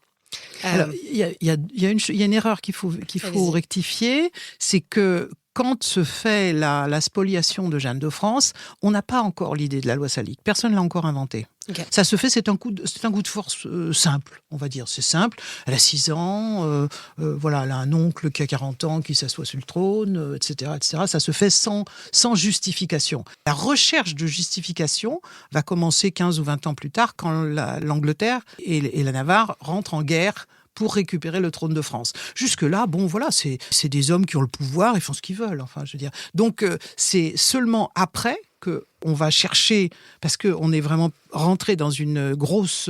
Alors, il y a une erreur qu'il faut rectifier, c'est que quand se fait la spoliation de Jeanne de France, on n'a pas encore l'idée de la loi salique. Personne ne l'a encore inventée. Okay. Ça se fait, c'est un coup de force simple, on va dire. C'est simple. Elle a 6 ans, voilà, elle a un oncle qui a 40 ans, qui s'assoit sur le trône, etc., etc. Ça se fait sans justification. La recherche de justification va commencer 15 ou 20 ans plus tard, quand l'Angleterre et la Navarre rentrent en guerre pour récupérer le trône de France. Jusque-là, bon, voilà, c'est des hommes qui ont le pouvoir, ils font ce qu'ils veulent, enfin, je veux dire. Donc, c'est seulement après qu'on va chercher, parce qu'on est vraiment rentré dans une grosse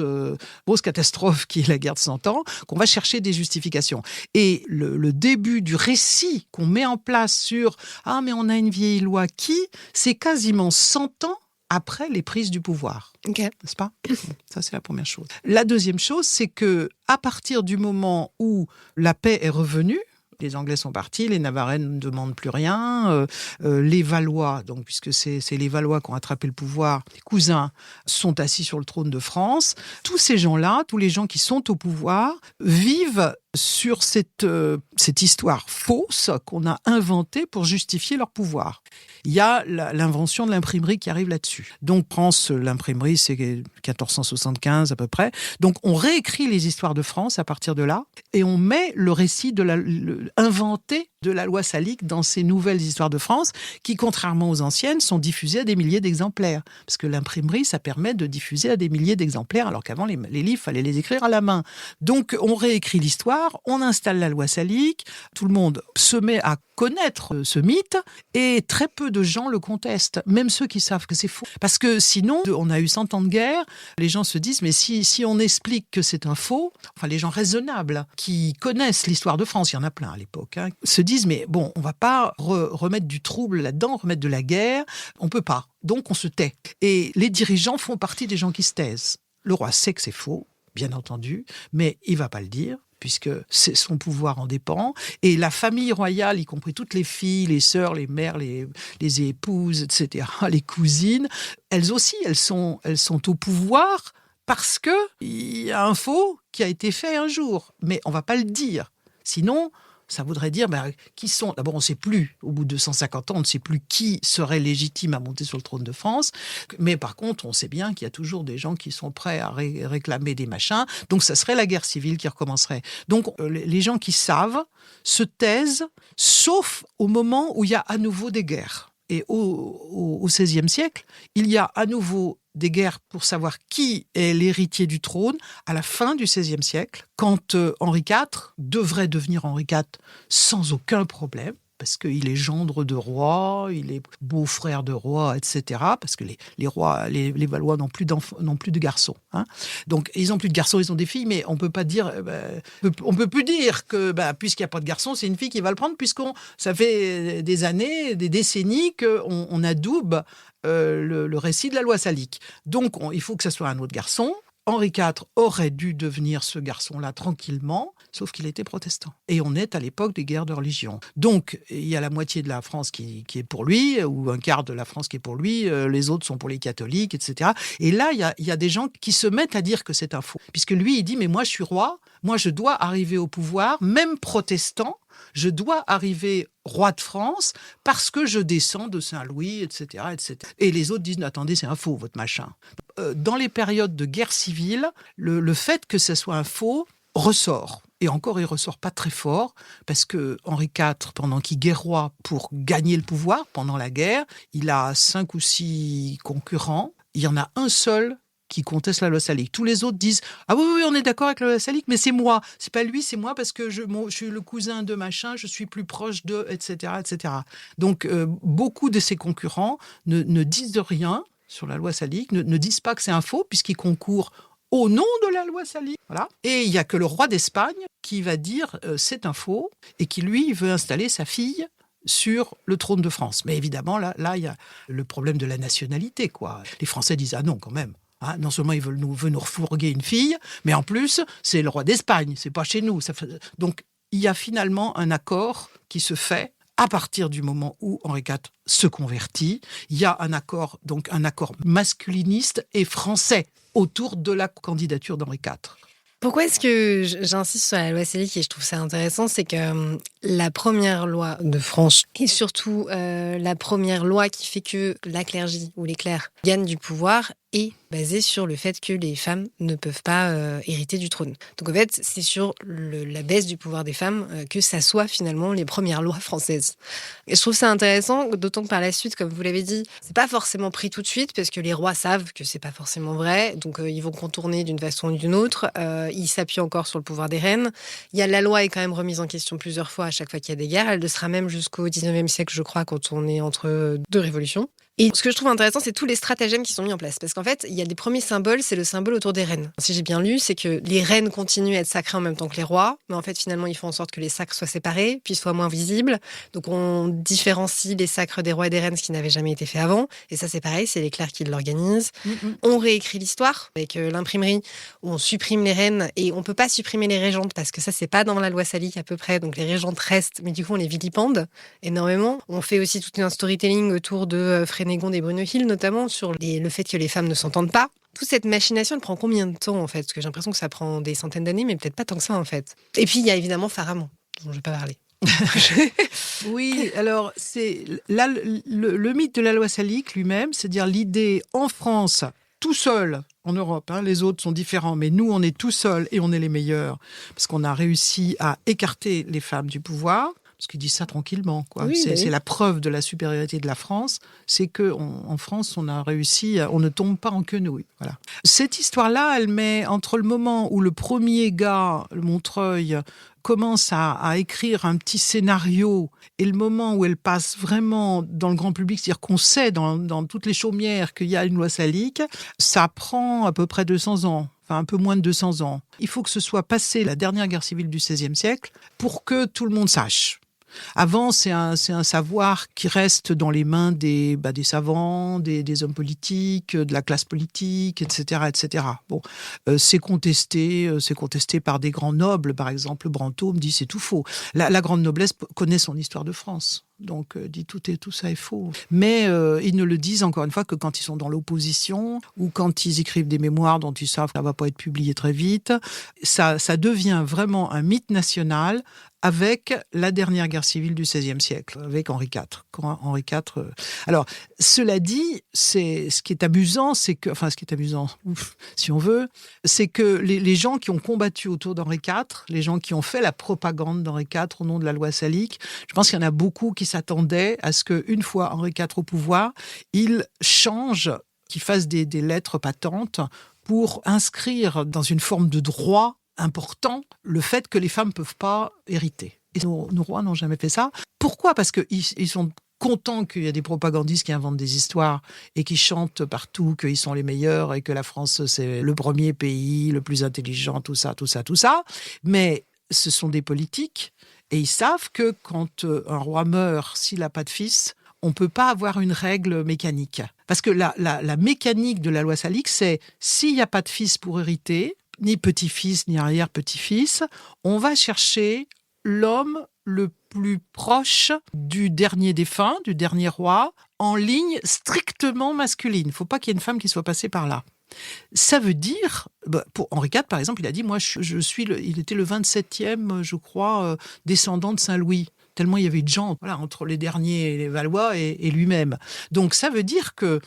catastrophe qui est la guerre de 100 ans, qu'on va chercher des justifications. Et le début du récit qu'on met en place sur « Ah, mais on a une vieille loi qui », c'est quasiment 100 ans après les prises du pouvoir. Okay. N'est-ce pas ? Ça, c'est la première chose. La deuxième chose, c'est que à partir du moment où la paix est revenue, les Anglais sont partis, les Navarrais ne demandent plus rien, les Valois, donc puisque c'est les Valois qui ont attrapé le pouvoir, les cousins sont assis sur le trône de France. Tous ces gens-là, tous les gens qui sont au pouvoir, vivent sur cette histoire fausse qu'on a inventée pour justifier leur pouvoir. Il y a l'invention de l'imprimerie qui arrive là-dessus. Donc, France, l'imprimerie, c'est 1475 à peu près. Donc, on réécrit les histoires de France à partir de là et on met le récit inventé de la loi salique dans ces nouvelles histoires de France qui, contrairement aux anciennes, sont diffusées à des milliers d'exemplaires. Parce que l'imprimerie, ça permet de diffuser à des milliers d'exemplaires, alors qu'avant, les livres, il fallait les écrire à la main. Donc, on réécrit l'histoire, on installe la loi salique, tout le monde se met à connaître ce mythe et très peu de gens le contestent, même ceux qui savent que c'est faux. Parce que sinon, on a eu 100 ans de guerre, les gens se disent, mais si on explique que c'est un faux, enfin les gens raisonnables qui connaissent l'histoire de France, il y en a plein à l'époque, se disent, mais bon, on va pas remettre du trouble là-dedans, remettre de la guerre, on peut pas. Donc on se tait. Et les dirigeants font partie des gens qui se taisent. Le roi sait que c'est faux, bien entendu, mais il va pas le dire, puisque son pouvoir en dépend. Et la famille royale, y compris toutes les filles, les sœurs, les mères, les épouses, etc., les cousines, elles aussi, elles sont au pouvoir parce qu'il y a un faux qui a été fait un jour. Mais on ne va pas le dire. Sinon, ça voudrait dire qui sont... D'abord, on ne sait plus, au bout de 150 ans, on ne sait plus qui serait légitime à monter sur le trône de France. Mais par contre, on sait bien qu'il y a toujours des gens qui sont prêts à réclamer des machins. Donc, ça serait la guerre civile qui recommencerait. Donc, les gens qui savent se taisent, sauf au moment où il y a à nouveau des guerres. Et au XVIe siècle, il y a à nouveau des guerres pour savoir qui est l'héritier du trône à la fin du XVIe siècle, quand Henri IV devrait devenir Henri IV sans aucun problème, parce qu'il est gendre de roi, il est beau-frère de roi, etc. Parce que les rois, les Valois n'ont plus de garçons. Donc, ils n'ont plus de garçons, ils ont des filles, mais on peut pas dire, on peut plus dire que, puisqu'il n'y a pas de garçon, c'est une fille qui va le prendre, ça fait des années, des décennies qu'on adoube le récit de la loi salique. Donc, il faut que ça soit un autre garçon. Henri IV aurait dû devenir ce garçon-là tranquillement, sauf qu'il était protestant. Et on est à l'époque des guerres de religion. Donc, il y a la moitié de la France qui est pour lui, ou un quart de la France qui est pour lui, les autres sont pour les catholiques, etc. Et là, il y a des gens qui se mettent à dire que c'est un faux. Puisque lui, il dit, mais moi, je suis roi, moi, je dois arriver au pouvoir, même protestant, je dois arriver roi de France parce que je descends de Saint-Louis, etc., etc. Et les autres disent, attendez, c'est un faux, votre machin. Dans les périodes de guerre civile, le fait que ce soit un faux ressort. Et encore, il ressort pas très fort, parce que Henri IV, pendant qu'il guerroie pour gagner le pouvoir, pendant la guerre, il a 5 ou 6 concurrents. Il y en a un seul qui conteste la loi salique. Tous les autres disent « Ah oui, on est d'accord avec la loi salique, mais c'est moi. C'est pas lui, c'est moi parce que je suis le cousin de machin, je suis plus proche de... etc. etc. » Donc, beaucoup de ses concurrents ne disent rien sur la loi salique, ne disent pas que c'est un faux, puisqu'ils concourent au nom de la loi salique. Voilà. Et il n'y a que le roi d'Espagne qui va dire c'est un faux, et qui, lui, veut installer sa fille sur le trône de France. Mais évidemment, là, il y a le problème de la nationalité, quoi. Les Français disent « Ah non, quand même ». Hein, non seulement ils veulent nous refourguer une fille, mais en plus, c'est le roi d'Espagne, c'est pas chez nous. Donc, il y a finalement un accord qui se fait à partir du moment où Henri IV se convertit. Il y a un accord masculiniste et français autour de la candidature d'Henri IV. Pourquoi est-ce que j'insiste sur la loi salique et je trouve ça intéressant, c'est que la première loi de France et surtout la première loi qui fait que la clergie ou les clercs gagnent du pouvoir est basée sur le fait que les femmes ne peuvent pas hériter du trône. Donc en fait, c'est sur la baisse du pouvoir des femmes que s'assoient finalement les premières lois françaises. Et je trouve ça intéressant, d'autant que par la suite, comme vous l'avez dit, c'est pas forcément pris tout de suite parce que les rois savent que c'est pas forcément vrai, donc ils vont contourner d'une façon ou d'une autre. Ils s'appuient encore sur le pouvoir des reines. La loi est quand même remise en question plusieurs fois à chaque fois qu'il y a des guerres. Elle le sera même jusqu'au 19e siècle, je crois, quand on est entre 2 révolutions. Et ce que je trouve intéressant, c'est tous les stratagèmes qui sont mis en place. Parce qu'en fait, il y a des premiers symboles, c'est le symbole autour des reines. Si j'ai bien lu, c'est que les reines continuent à être sacrées en même temps que les rois. Mais en fait, finalement, ils font en sorte que les sacres soient séparés, puis soient moins visibles. Donc, on différencie les sacres des rois et des reines, ce qui n'avait jamais été fait avant. Et ça, c'est pareil, c'est les clercs qui l'organisent. On réécrit l'histoire avec l'imprimerie, où on supprime les reines. Et on peut pas supprimer les régentes, parce que ça, c'est pas dans la loi salique à peu près. Donc, les régentes restent, mais du coup, on les vilipende énormément. On fait aussi tout un storytelling autour de Frénégonde et Brunehild, notamment sur le fait que les femmes ne s'entendent pas. Toute cette machination, elle prend combien de temps, en fait? Parce que j'ai l'impression que ça prend des centaines d'années, mais peut-être pas tant que ça, en fait. Et puis, il y a évidemment Pharamond, dont je ne vais pas parler. Oui, alors, c'est là, le mythe de la loi salique lui-même, c'est-à-dire l'idée en France, tout seul, en Europe, hein, les autres sont différents, mais nous, on est tout seuls et on est les meilleurs, parce qu'on a réussi à écarter les femmes du pouvoir. Parce qu'ils disent ça tranquillement, quoi. Oui, c'est la preuve de la supériorité de la France, c'est qu'en France, on a réussi, on ne tombe pas en quenouille. Voilà. Cette histoire-là, elle met entre le moment où le premier gars, le Montreuil, commence à écrire un petit scénario et le moment où elle passe vraiment dans le grand public, c'est-à-dire qu'on sait dans toutes les chaumières qu'il y a une loi salique, ça prend à peu près 200 ans. Enfin, un peu moins de 200 ans. Il faut que ce soit passé la dernière guerre civile du XVIe siècle pour que tout le monde sache. Avant, c'est un savoir qui reste dans les mains des savants, des hommes politiques, de la classe politique, etc., etc. Bon, c'est contesté par des grands nobles, par exemple. Brantôme dit c'est tout faux. La grande noblesse connaît son histoire de France. Donc, dit tout ça est faux. Mais ils ne le disent encore une fois que quand ils sont dans l'opposition ou quand ils écrivent des mémoires dont ils savent que ça ne va pas être publié très vite. Ça devient vraiment un mythe national avec la dernière guerre civile du XVIe siècle, avec Henri IV. Quand Henri IV. Alors, cela dit, ce qui est amusant, si on veut, c'est que les gens qui ont combattu autour d'Henri IV, les gens qui ont fait la propagande d'Henri IV au nom de la loi salique, je pense qu'il y en a beaucoup qui s'attendaient à ce qu'une fois Henri IV au pouvoir, il change, qu'il fasse des lettres patentes pour inscrire dans une forme de droit important le fait que les femmes ne peuvent pas hériter. Et nos rois n'ont jamais fait ça. Pourquoi ? Parce qu'ils sont contents qu'il y ait des propagandistes qui inventent des histoires et qui chantent partout qu'ils sont les meilleurs et que la France, c'est le premier pays, le plus intelligent, tout ça. Mais ce sont des politiques et ils savent que quand un roi meurt, s'il n'a pas de fils, on ne peut pas avoir une règle mécanique. Parce que la mécanique de la loi salique, c'est s'il n'y a pas de fils pour hériter, ni petit-fils, ni arrière-petit-fils. On va chercher l'homme le plus proche du dernier défunt, du dernier roi, en ligne strictement masculine. Il ne faut pas qu'il y ait une femme qui soit passée par là. Ça veut dire, pour Henri IV par exemple, il a dit, moi il était le 27e, je crois, descendant de Saint-Louis. Tellement il y avait de gens entre les derniers, les Valois et lui-même. Donc ça veut dire que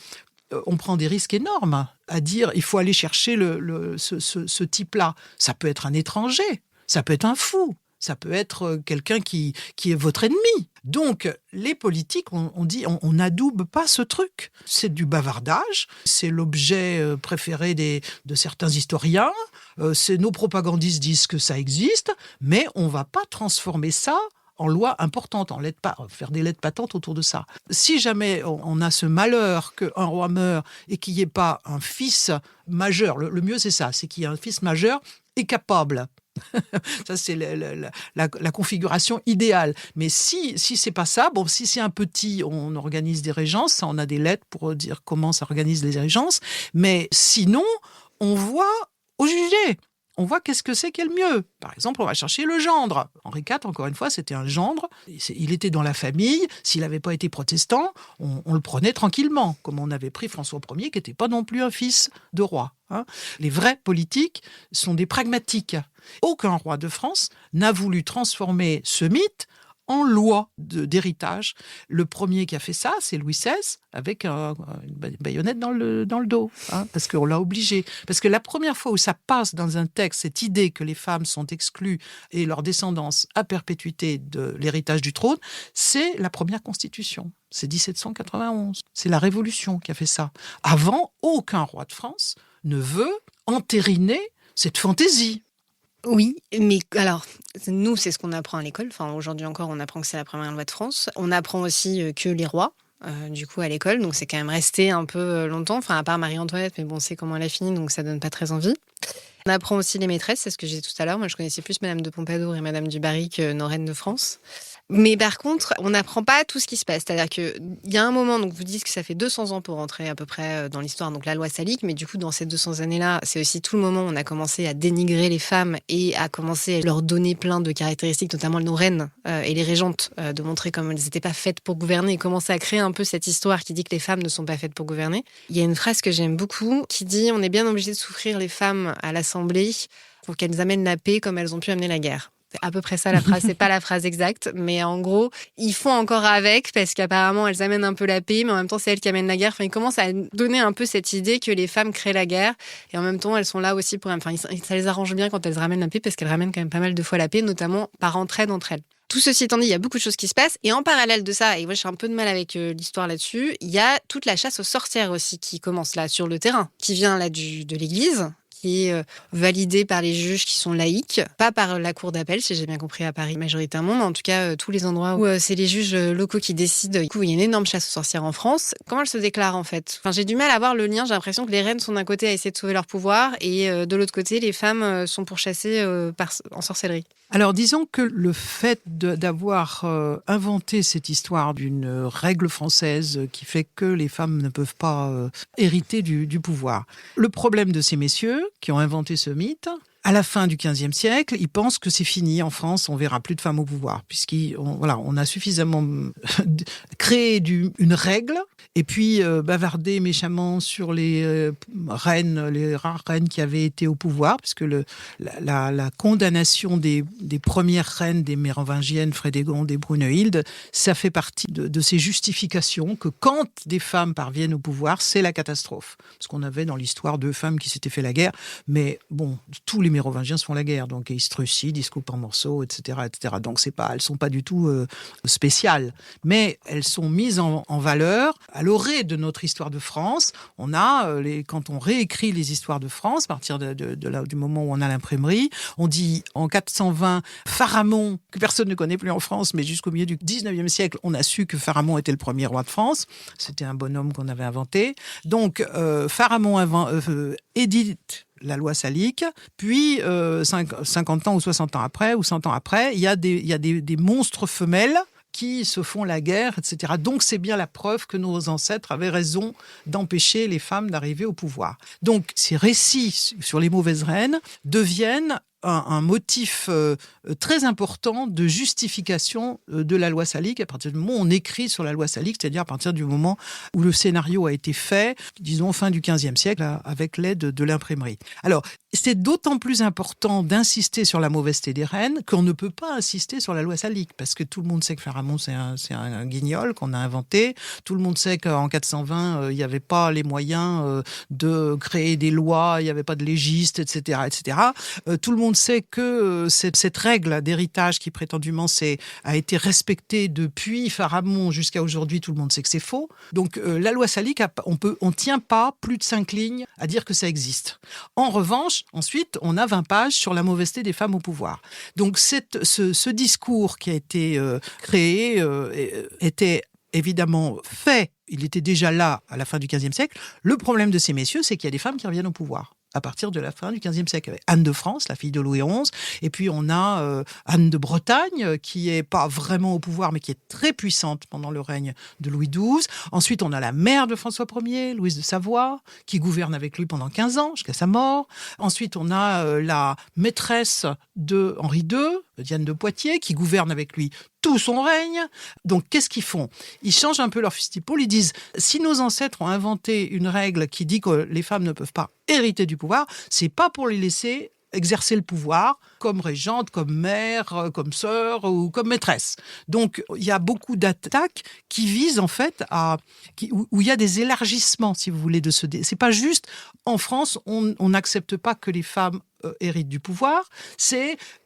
on prend des risques énormes à dire il faut aller chercher ce type-là. Ça peut être un étranger, ça peut être un fou, ça peut être quelqu'un qui est votre ennemi. Donc, les politiques, on dit, on n'adoube pas ce truc. C'est du bavardage, c'est l'objet préféré de certains historiens. Nos propagandistes disent que ça existe, mais on ne va pas transformer ça en loi importante, faire des lettres patentes autour de ça. Si jamais on a ce malheur qu'un roi meurt et qu'il n'y ait pas un fils majeur, le mieux c'est ça, c'est qu'il y ait un fils majeur et capable. Ça, c'est la configuration idéale. Mais si c'est pas ça, si c'est un petit, on organise des régences, ça, on a des lettres pour dire comment ça organise les régences. Mais sinon, on voit au jugé. On voit qu'est-ce que c'est qui est le mieux. Par exemple, on va chercher le gendre. Henri IV, encore une fois, c'était un gendre. Il était dans la famille. S'il n'avait pas été protestant, on le prenait tranquillement, comme on avait pris François Ier, qui n'était pas non plus un fils de roi. Les vrais politiques sont des pragmatiques. Aucun roi de France n'a voulu transformer ce mythe en loi d'héritage. Le premier qui a fait ça, c'est Louis XVI, avec une baïonnette dans le dos, parce qu'on l'a obligé. Parce que la première fois où ça passe dans un texte, cette idée que les femmes sont exclues et leur descendance à perpétuité de l'héritage du trône, c'est la première constitution. C'est 1791. C'est la Révolution qui a fait ça. Avant, aucun roi de France ne veut entériner cette fantaisie. Oui, mais alors, nous, c'est ce qu'on apprend à l'école. Enfin, aujourd'hui encore, on apprend que c'est la première loi de France. On apprend aussi que les rois, du coup, à l'école. Donc, c'est quand même resté un peu longtemps. Enfin, à part Marie-Antoinette, mais bon, on sait comment elle a fini, donc ça donne pas très envie. On apprend aussi les maîtresses, c'est ce que j'ai dit tout à l'heure. Moi, je connaissais plus Madame de Pompadour et Madame du Barry que nos reines de France. Mais par contre, on n'apprend pas tout ce qui se passe. C'est-à-dire qu'il y a un moment, donc vous dites que ça fait 200 ans pour rentrer à peu près dans l'histoire, donc la loi salique, mais du coup, dans ces 200 années-là, c'est aussi tout le moment où on a commencé à dénigrer les femmes et à commencer à leur donner plein de caractéristiques, notamment nos reines et les régentes, de montrer comme elles n'étaient pas faites pour gouverner et commencer à créer un peu cette histoire qui dit que les femmes ne sont pas faites pour gouverner. Il y a une phrase que j'aime beaucoup qui dit « On est bien obligé de souffrir les femmes à l'Assemblée pour qu'elles amènent la paix comme elles ont pu amener la guerre ». C'est à peu près ça la phrase, c'est pas la phrase exacte, mais en gros, ils font encore avec parce qu'apparemment elles amènent un peu la paix, mais en même temps c'est elles qui amènent la guerre. Enfin, ils commencent à donner un peu cette idée que les femmes créent la guerre et en même temps elles sont là aussi pour. Enfin, ça les arrange bien quand elles ramènent la paix parce qu'elles ramènent quand même pas mal de fois la paix, notamment par entraide entre elles. Tout ceci étant dit, il y a beaucoup de choses qui se passent. Et en parallèle de ça, et moi j'ai un peu de mal avec l'histoire là-dessus, il y a toute la chasse aux sorcières aussi qui commence là sur le terrain, qui vient là de l'église, qui est validée par les juges qui sont laïcs, pas par la cour d'appel, si j'ai bien compris à Paris majoritairement, mais en tout cas tous les endroits où c'est les juges locaux qui décident. Du coup, il y a une énorme chasse aux sorcières en France. Comment elle se déclare en fait ? Enfin, j'ai du mal à voir le lien, j'ai l'impression que les reines sont d'un côté à essayer de sauver leur pouvoir et de l'autre côté, les femmes sont pourchassées en sorcellerie. Alors, disons que le fait d'avoir inventé cette histoire d'une règle française qui fait que les femmes ne peuvent pas hériter du pouvoir. Le problème de ces messieurs qui ont inventé ce mythe, à la fin du XVe siècle, ils pensent que c'est fini en France, on verra plus de femmes au pouvoir, puisqu'on a suffisamment créé une règle et puis bavardé méchamment sur les reines, les rares reines qui avaient été au pouvoir, puisque la condamnation des premières reines, des mérovingiennes, Frédégonde et Brunehilde, ça fait partie de ces justifications que quand des femmes parviennent au pouvoir, c'est la catastrophe. Parce qu'on avait dans l'histoire 2 femmes qui s'étaient fait la guerre, mais bon, tous les mérovingiens se font la guerre, donc ils se trucident, ils se coupent en morceaux, etc., etc. Donc elles sont pas du tout spéciales, mais elles sont mises en valeur. À l'orée de notre histoire de France, on a quand on réécrit les histoires de France, à partir du moment où on a l'imprimerie, on dit en 420 Pharamond, que personne ne connaît plus en France, mais jusqu'au milieu du 19e siècle, on a su que Pharamond était le premier roi de France. C'était un bonhomme qu'on avait inventé. Donc Pharamond édite la loi salique, puis 50 ans ou 60 ans après, ou 100 ans après, il y a des monstres femelles qui se font la guerre, etc. Donc c'est bien la preuve que nos ancêtres avaient raison d'empêcher les femmes d'arriver au pouvoir. Donc ces récits sur les mauvaises reines deviennent un motif très important de justification de la loi salique à partir du moment où on écrit sur la loi salique, c'est-à-dire à partir du moment où le scénario a été fait, disons fin du XVe siècle, avec l'aide de l'imprimerie. Alors, c'est d'autant plus important d'insister sur la mauvaiseté des reines qu'on ne peut pas insister sur la loi salique, parce que tout le monde sait que Pharamond, c'est un guignol qu'on a inventé. Tout le monde sait qu'en 420, il n'y avait pas les moyens de créer des lois, il n'y avait pas de légistes, etc., etc. Tout le monde sait que cette règle d'héritage qui prétendument a été respectée depuis Pharamond jusqu'à aujourd'hui, tout le monde sait que c'est faux. Donc la loi salique, on tient pas plus de 5 lignes à dire que ça existe. En revanche, ensuite, on a 20 pages sur la mauvaiseté des femmes au pouvoir. Donc ce discours qui a été créé était évidemment fait. Il était déjà là à la fin du XVe siècle. Le problème de ces messieurs, c'est qu'il y a des femmes qui reviennent au pouvoir à partir de la fin du XVe siècle. Avec Anne de France, la fille de Louis XI, et puis on a Anne de Bretagne, qui est pas vraiment au pouvoir, mais qui est très puissante pendant le règne de Louis XII. Ensuite, on a la mère de François Ier, Louise de Savoie, qui gouverne avec lui pendant 15 ans, jusqu'à sa mort. Ensuite, on a la maîtresse de Henri II, Diane de Poitiers, qui gouverne avec lui tout son règne. Donc, qu'est-ce qu'ils font ? Ils changent un peu leur fusil d'épaule. Ils disent, si nos ancêtres ont inventé une règle qui dit que les femmes ne peuvent pas hériter du pouvoir, c'est pas pour les laisser exercer le pouvoir comme régente, comme mère, comme sœur ou comme maîtresse. Donc, il y a beaucoup d'attaques qui visent en fait où il y a des élargissements, si vous voulez, c'est pas juste, en France, on n'accepte pas que les femmes héritent du pouvoir,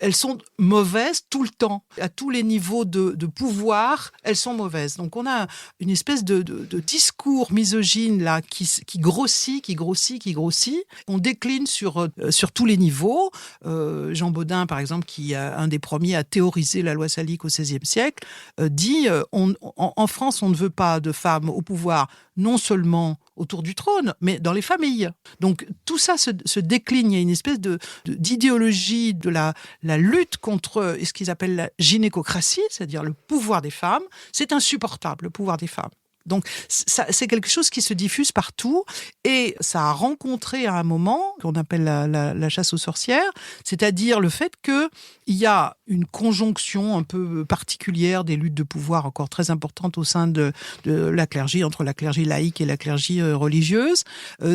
elles sont mauvaises tout le temps. À tous les niveaux de pouvoir, elles sont mauvaises. Donc on a une espèce de discours misogyne là qui grossit. On décline sur tous les niveaux. Jean Bodin, par exemple, qui est un des premiers à théoriser la loi salique au XVIe siècle, dit en France, on ne veut pas de femmes au pouvoir, non seulement autour du trône, mais dans les familles. Donc tout ça se décline. Il y a une espèce d'idéologie de la lutte contre ce qu'ils appellent la gynécocratie, c'est-à-dire le pouvoir des femmes. C'est insupportable, le pouvoir des femmes. Donc, c'est quelque chose qui se diffuse partout et ça a rencontré à un moment qu'on appelle la chasse aux sorcières, c'est-à-dire le fait qu'il y a une conjonction un peu particulière des luttes de pouvoir encore très importantes au sein de la clergé, entre la clergé laïque et la clergé religieuse.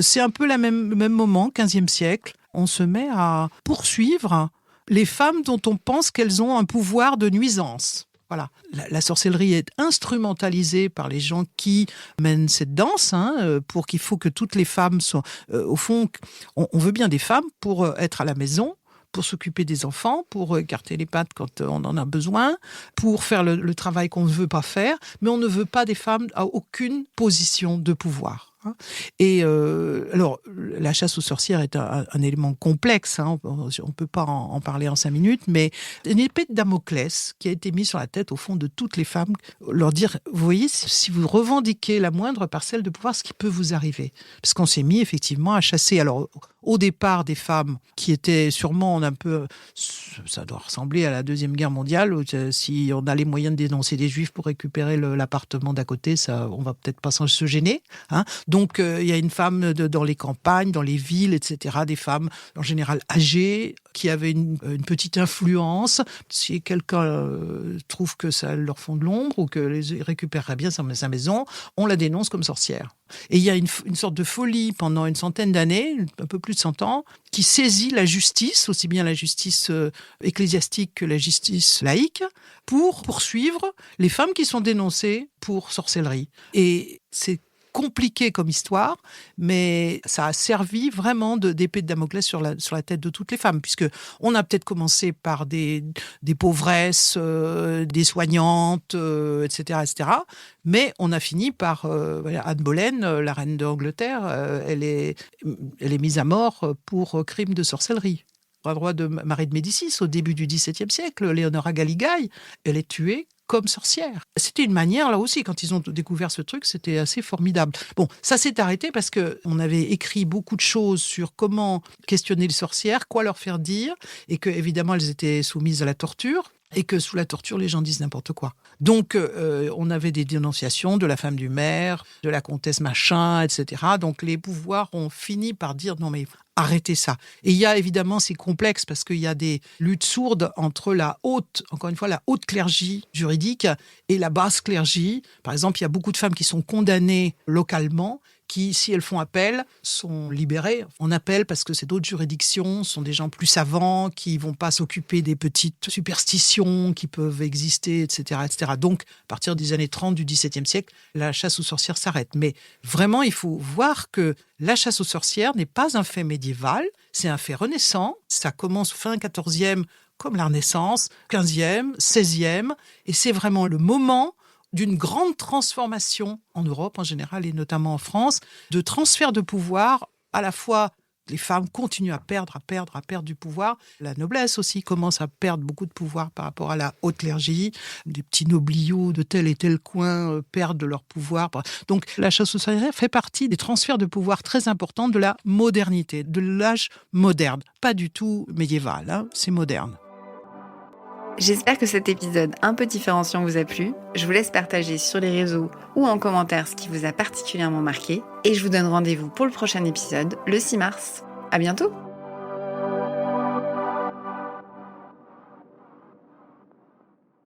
C'est un peu le même moment, 15e siècle. On se met à poursuivre les femmes dont on pense qu'elles ont un pouvoir de nuisance. Voilà. La sorcellerie est instrumentalisée par les gens qui mènent cette danse, pour qu'il faut que toutes les femmes soient... au fond, on veut bien des femmes pour être à la maison, pour s'occuper des enfants, pour écarter les pattes quand on en a besoin, pour faire le travail qu'on ne veut pas faire, mais on ne veut pas des femmes à aucune position de pouvoir. Et alors, la chasse aux sorcières est un élément complexe, on ne peut pas en parler en 5 minutes, mais une épée de Damoclès qui a été mise sur la tête, au fond, de toutes les femmes, leur dire, vous voyez, si vous revendiquez la moindre parcelle de pouvoir, ce qui peut vous arriver. Parce qu'on s'est mis effectivement à chasser, alors au départ, des femmes qui étaient sûrement un peu... Ça doit ressembler à la Deuxième Guerre mondiale, où si on a les moyens de dénoncer des Juifs pour récupérer l'appartement d'à côté, on va peut-être pas se gêner. Donc, il y a une femme dans les campagnes, dans les villes, etc., des femmes en général âgées, qui avaient une petite influence. Si quelqu'un trouve que ça leur fond de l'ombre ou que les récupérerait bien sa maison, on la dénonce comme sorcière. Et il y a une sorte de folie pendant une centaine d'années, un peu plus de 100 ans, qui saisit la justice, aussi bien la justice ecclésiastique que la justice laïque, pour poursuivre les femmes qui sont dénoncées pour sorcellerie. Et c'est compliqué comme histoire, mais ça a servi vraiment d'épée de Damoclès sur la tête de toutes les femmes, puisque on a peut-être commencé par des pauvresses, des soignantes, etc., mais on a fini par Anne Boleyn, la reine d'Angleterre, elle est mise à mort pour crime de sorcellerie. À droit de Marie de Médicis, au début du XVIIe siècle, Léonora Galigai, elle est tuée comme sorcière. C'était une manière, là aussi, quand ils ont découvert ce truc, c'était assez formidable. Bon, ça s'est arrêté parce qu'on avait écrit beaucoup de choses sur comment questionner les sorcières, quoi leur faire dire, et que évidemment elles étaient soumises à la torture. et que sous la torture, les gens disent n'importe quoi. Donc, on avait des dénonciations de la femme du maire, de la comtesse machin, etc. Donc, les pouvoirs ont fini par dire non mais arrêtez ça. Et il y a évidemment, c'est complexe parce qu'il y a des luttes sourdes entre la haute clergie juridique et la basse clergie. Par exemple, il y a beaucoup de femmes qui sont condamnées localement, qui, si elles font appel, sont libérées. On appelle parce que c'est d'autres juridictions, ce sont des gens plus savants qui vont pas s'occuper des petites superstitions qui peuvent exister, etc., etc. Donc, à partir des années 30 du XVIIe siècle, la chasse aux sorcières s'arrête. Mais vraiment, il faut voir que la chasse aux sorcières n'est pas un fait médiéval, c'est un fait renaissant. Ça commence fin 14e, comme la Renaissance, 15e, 16e, et c'est vraiment le moment d'une grande transformation en Europe en général et notamment en France, de transfert de pouvoir. À la fois, les femmes continuent à perdre du pouvoir. La noblesse aussi commence à perdre beaucoup de pouvoir par rapport à la haute clergie. Des petits nobliaux de tel et tel coin perdent leur pouvoir. Donc la chasse aux sorcières fait partie des transferts de pouvoir très importants de la modernité, de l'âge moderne. Pas du tout médiéval, hein, c'est moderne. J'espère que cet épisode un peu différenciant vous a plu. Je vous laisse partager sur les réseaux ou en commentaire ce qui vous a particulièrement marqué. Et je vous donne rendez-vous pour le prochain épisode, le 6 mars. À bientôt!